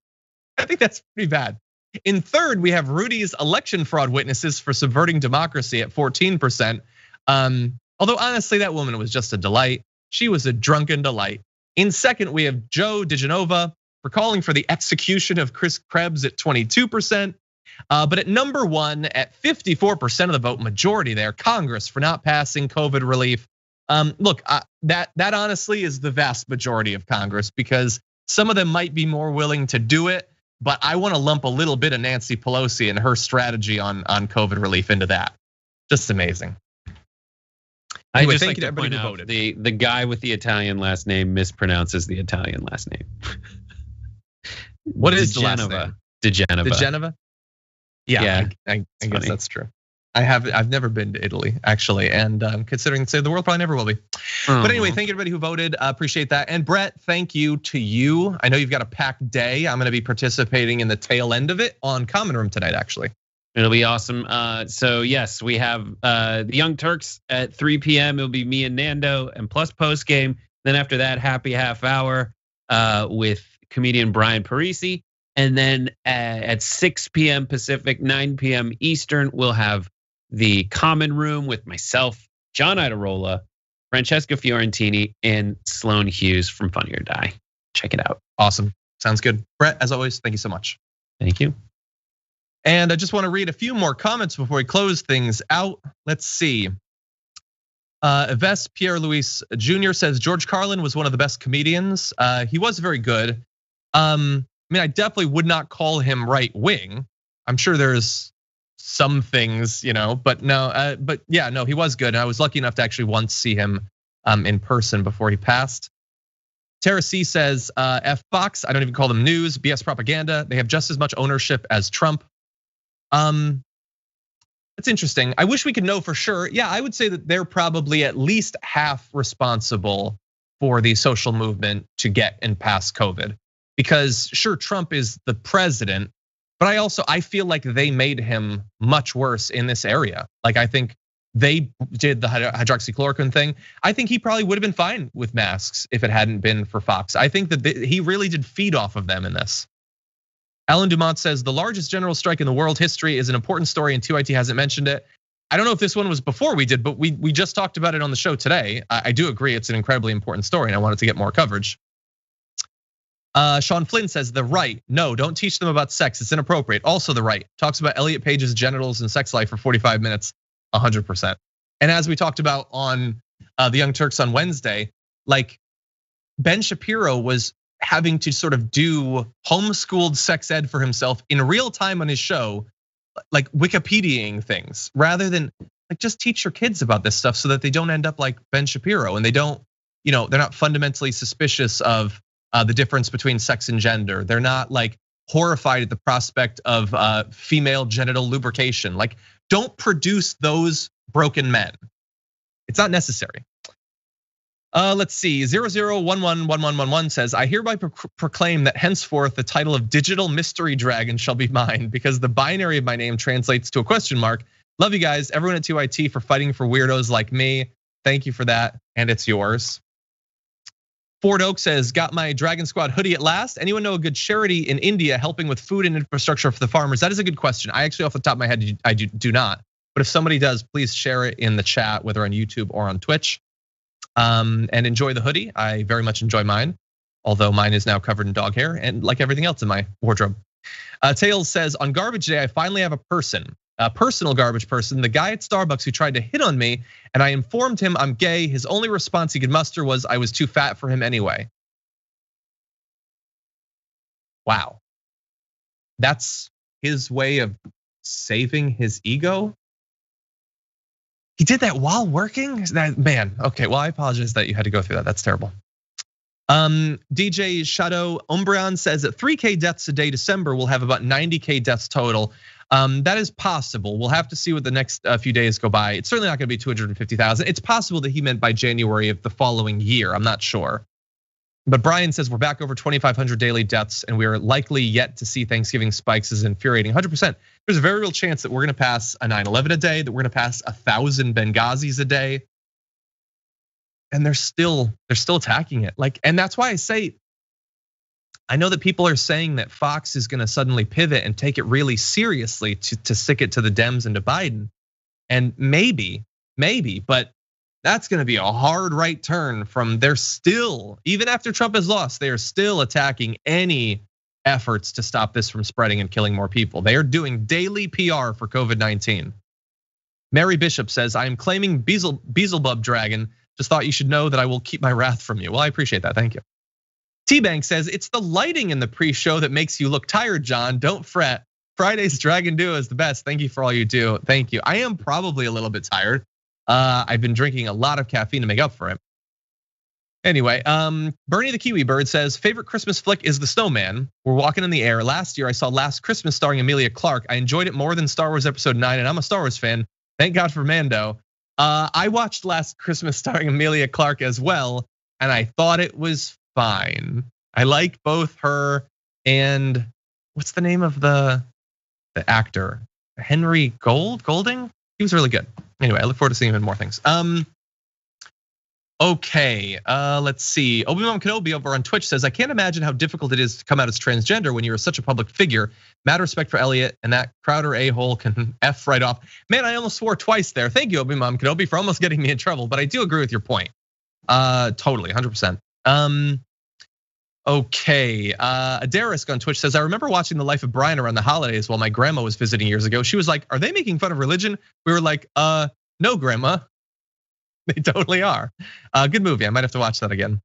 I think that's pretty bad. In 3rd, we have Rudy's election fraud witnesses for subverting democracy at 14%. Although honestly, that woman was just a delight. She was a drunken delight. In 2nd, we have Joe DiGenova for calling for the execution of Chris Krebs at 22%. But at number one, at 54% of the vote, majority there, Congress for not passing COVID relief. Look, that honestly is the vast majority of Congress, because some of them might be more willing to do it, but I want to lump a little bit of Nancy Pelosi and her strategy on COVID relief into that. Just amazing. Anyway, I just like to point out the guy with the Italian last name mispronounces the Italian last name. What is the last name? DeGenova. Yeah, I guess that's true. I've never been to Italy, actually, and considering the world probably never will be. But anyway, thank you everybody who voted. Appreciate that. And Brett, thank you to you. I know you've got a packed day. I'm going to be participating in the tail end of it on Common Room tonight, actually. It'll be awesome. So yes, we have the Young Turks at 3 p.m. It'll be me and Nando, and plus post game. Then after that, happy half hour with comedian Brian Parisi. And then at 6 p.m. Pacific, 9 p.m. Eastern, we'll have the Common Room with myself, John Iadarola, Francesca Fiorentini, and Sloan Hughes from Funny or Die. Check it out. Awesome. Sounds good. Brett, as always, thank you so much. Thank you. And I just want to read a few more comments before we close things out. Let's see. Yves Pierre-Louis Jr. says, George Carlin was one of the best comedians. He was very good. I mean, I definitely would not call him right wing. I'm sure there's some things, but no, but yeah, no, he was good. And I was lucky enough to actually once see him in person before he passed. Tara C says, F Fox, I don't even call them news, BS propaganda. They have just as much ownership as Trump. It's interesting. I wish we could know for sure. Yeah, I would say that they're probably at least half responsible for the social movement to get and pass COVID. Because sure, Trump is the president, but I feel like they made him much worse in this area. Like I think they did the hydroxychloroquine thing. I think he probably would have been fine with masks if it hadn't been for Fox. I think that he really did feed off of them in this. Alan Dumont says the largest general strike in the world history is an important story, and 2IT hasn't mentioned it. I don't know if this one was before we did, but we just talked about it on the show today. I do agree it's an incredibly important story, and I wanted to get more coverage. Sean Flynn says the right, no, don't teach them about sex. It's inappropriate. Also the right talks about Elliot Page's genitals and sex life for 45 minutes, 100%. And as we talked about on the Young Turks on Wednesday, like Ben Shapiro was having to sort of do homeschooled sex ed for himself in real time on his show, like Wikipediaing things, rather than like just teach your kids about this stuff so that they don't end up like Ben Shapiro and they don't, they're not fundamentally suspicious of the difference between sex and gender. They're not like horrified at the prospect of female genital lubrication. Like, don't produce those broken men. It's not necessary. Let's see, 00111111 says, I hereby proclaim that henceforth the title of Digital Mystery Dragon shall be mine because the binary of my name translates to a question mark. Love you guys, everyone at 2IT for fighting for weirdos like me. Thank you for that, and it's yours. Ford Oak says, got my Dragon Squad hoodie at last. Anyone know a good charity in India helping with food and infrastructure for the farmers? That is a good question. I actually, off the top of my head, I do not. But if somebody does, please share it in the chat, whether on YouTube or on Twitch. And enjoy the hoodie. I very much enjoy mine, although mine is now covered in dog hair and like everything else in my wardrobe. Tails says, on garbage day, I finally have a personal garbage person, the guy at Starbucks who tried to hit on me, and I informed him I'm gay. His only response he could muster was I was too fat for him anyway. Wow. That's his way of saving his ego? He did that while working? Man, okay, well, I apologize that you had to go through that. That's terrible. DJ Shadow Umbreon says that 3K deaths a day December will have about 90K deaths total. That is possible. We'll have to see what the next few days go by. It's certainly not going to be 250,000. It's possible that he meant by January of the following year. I'm not sure. But Brian says we're back over 2,500 daily deaths, and we are likely yet to see Thanksgiving spikes is infuriating. 100%. There's a very real chance that we're going to pass a 9/11 a day, that we're going to pass 1,000 Benghazis a day, and they're still attacking it. Like, and that's why I say, I know that people are saying that Fox is going to suddenly pivot and take it really seriously to stick it to the Dems and to Biden, and maybe, but that's going to be a hard right turn from they're still, even after Trump has lost, they are still attacking any efforts to stop this from spreading and killing more people. They are doing daily PR for COVID-19. Mary Bishop says, I am claiming Beelzebub Dragon. Just thought you should know that I will keep my wrath from you. Well, I appreciate that, thank you. T-Bank says, it's the lighting in the pre-show that makes you look tired, John. Don't fret. Friday's Dragon Duo is the best. Thank you for all you do. Thank you. I am probably a little bit tired. I've been drinking a lot of caffeine to make up for it. Anyway, Bernie the Kiwi Bird says, favorite Christmas flick is The Snowman. We're walking in the air. Last year, I saw Last Christmas starring Emilia Clarke. I enjoyed it more than Star Wars Episode 9, and I'm a Star Wars fan. Thank God for Mando. I watched Last Christmas starring Emilia Clarke as well, and I thought it was fine. I like both her and what's the name of the actor? Henry Golding? He was really good. Anyway, I look forward to seeing him in more things. Okay, let's see. Obi-Wan Kenobi over on Twitch says, I can't imagine how difficult it is to come out as transgender when you're such a public figure. Mad respect for Elliot, and that Crowder a-hole can F right off. Man, I almost swore twice there. Thank you, Obi-Wan Kenobi, for almost getting me in trouble, but I do agree with your point. Totally, 100%. Okay, Adarisk on Twitch says, I remember watching The Life of Brian around the holidays while my grandma was visiting years ago. She was like, are they making fun of religion? We were like, no, grandma. They totally are. Good movie, I might have to watch that again.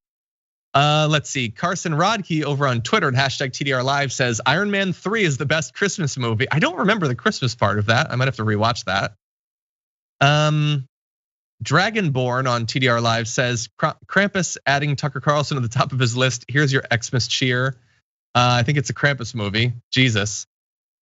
Let's see, Carson Rodkey over on Twitter at #TDR Live says, Iron Man 3 is the best Christmas movie. I don't remember the Christmas part of that. I might have to rewatch that. Dragonborn on TDR Live says, Krampus adding Tucker Carlson to the top of his list. Here's your Xmas cheer. I think it's a Krampus movie, Jesus.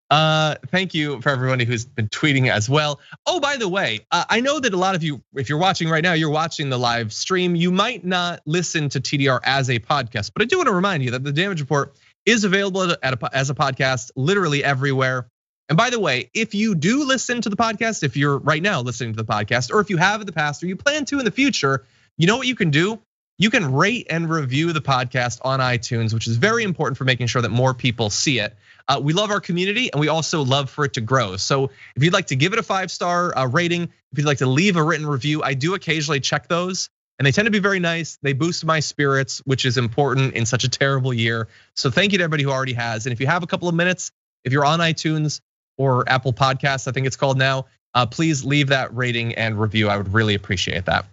Thank you for everybody who's been tweeting as well. Oh, by the way, I know that a lot of you, if you're watching right now, you're watching the live stream. You might not listen to TDR as a podcast, but I do want to remind you that the Damage Report is available as a podcast literally everywhere. And by the way, if you do listen to the podcast, if you're right now listening to the podcast, or if you have in the past, or you plan to in the future, you know what you can do? You can rate and review the podcast on iTunes, which is very important for making sure that more people see it. We love our community, and we also love for it to grow. So if you'd like to give it a 5-star rating, if you'd like to leave a written review, I do occasionally check those, and they tend to be very nice. They boost my spirits, which is important in such a terrible year. So thank you to everybody who already has. And if you have a couple of minutes, if you're on iTunes or Apple Podcasts, I think it's called now, please leave that rating and review. I would really appreciate that.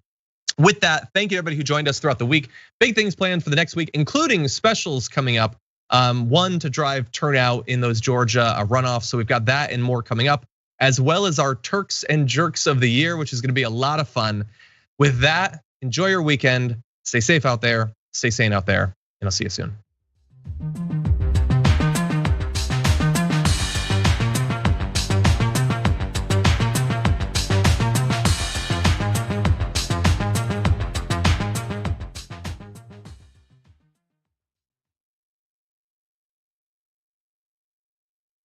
With that, thank you to everybody who joined us throughout the week. Big things planned for the next week, including specials coming up. One to drive turnout in those Georgia runoffs. So we've got that and more coming up, as well as our Turks and Jerks of the year, which is gonna be a lot of fun. With that, enjoy your weekend. Stay safe out there, stay sane out there, and I'll see you soon.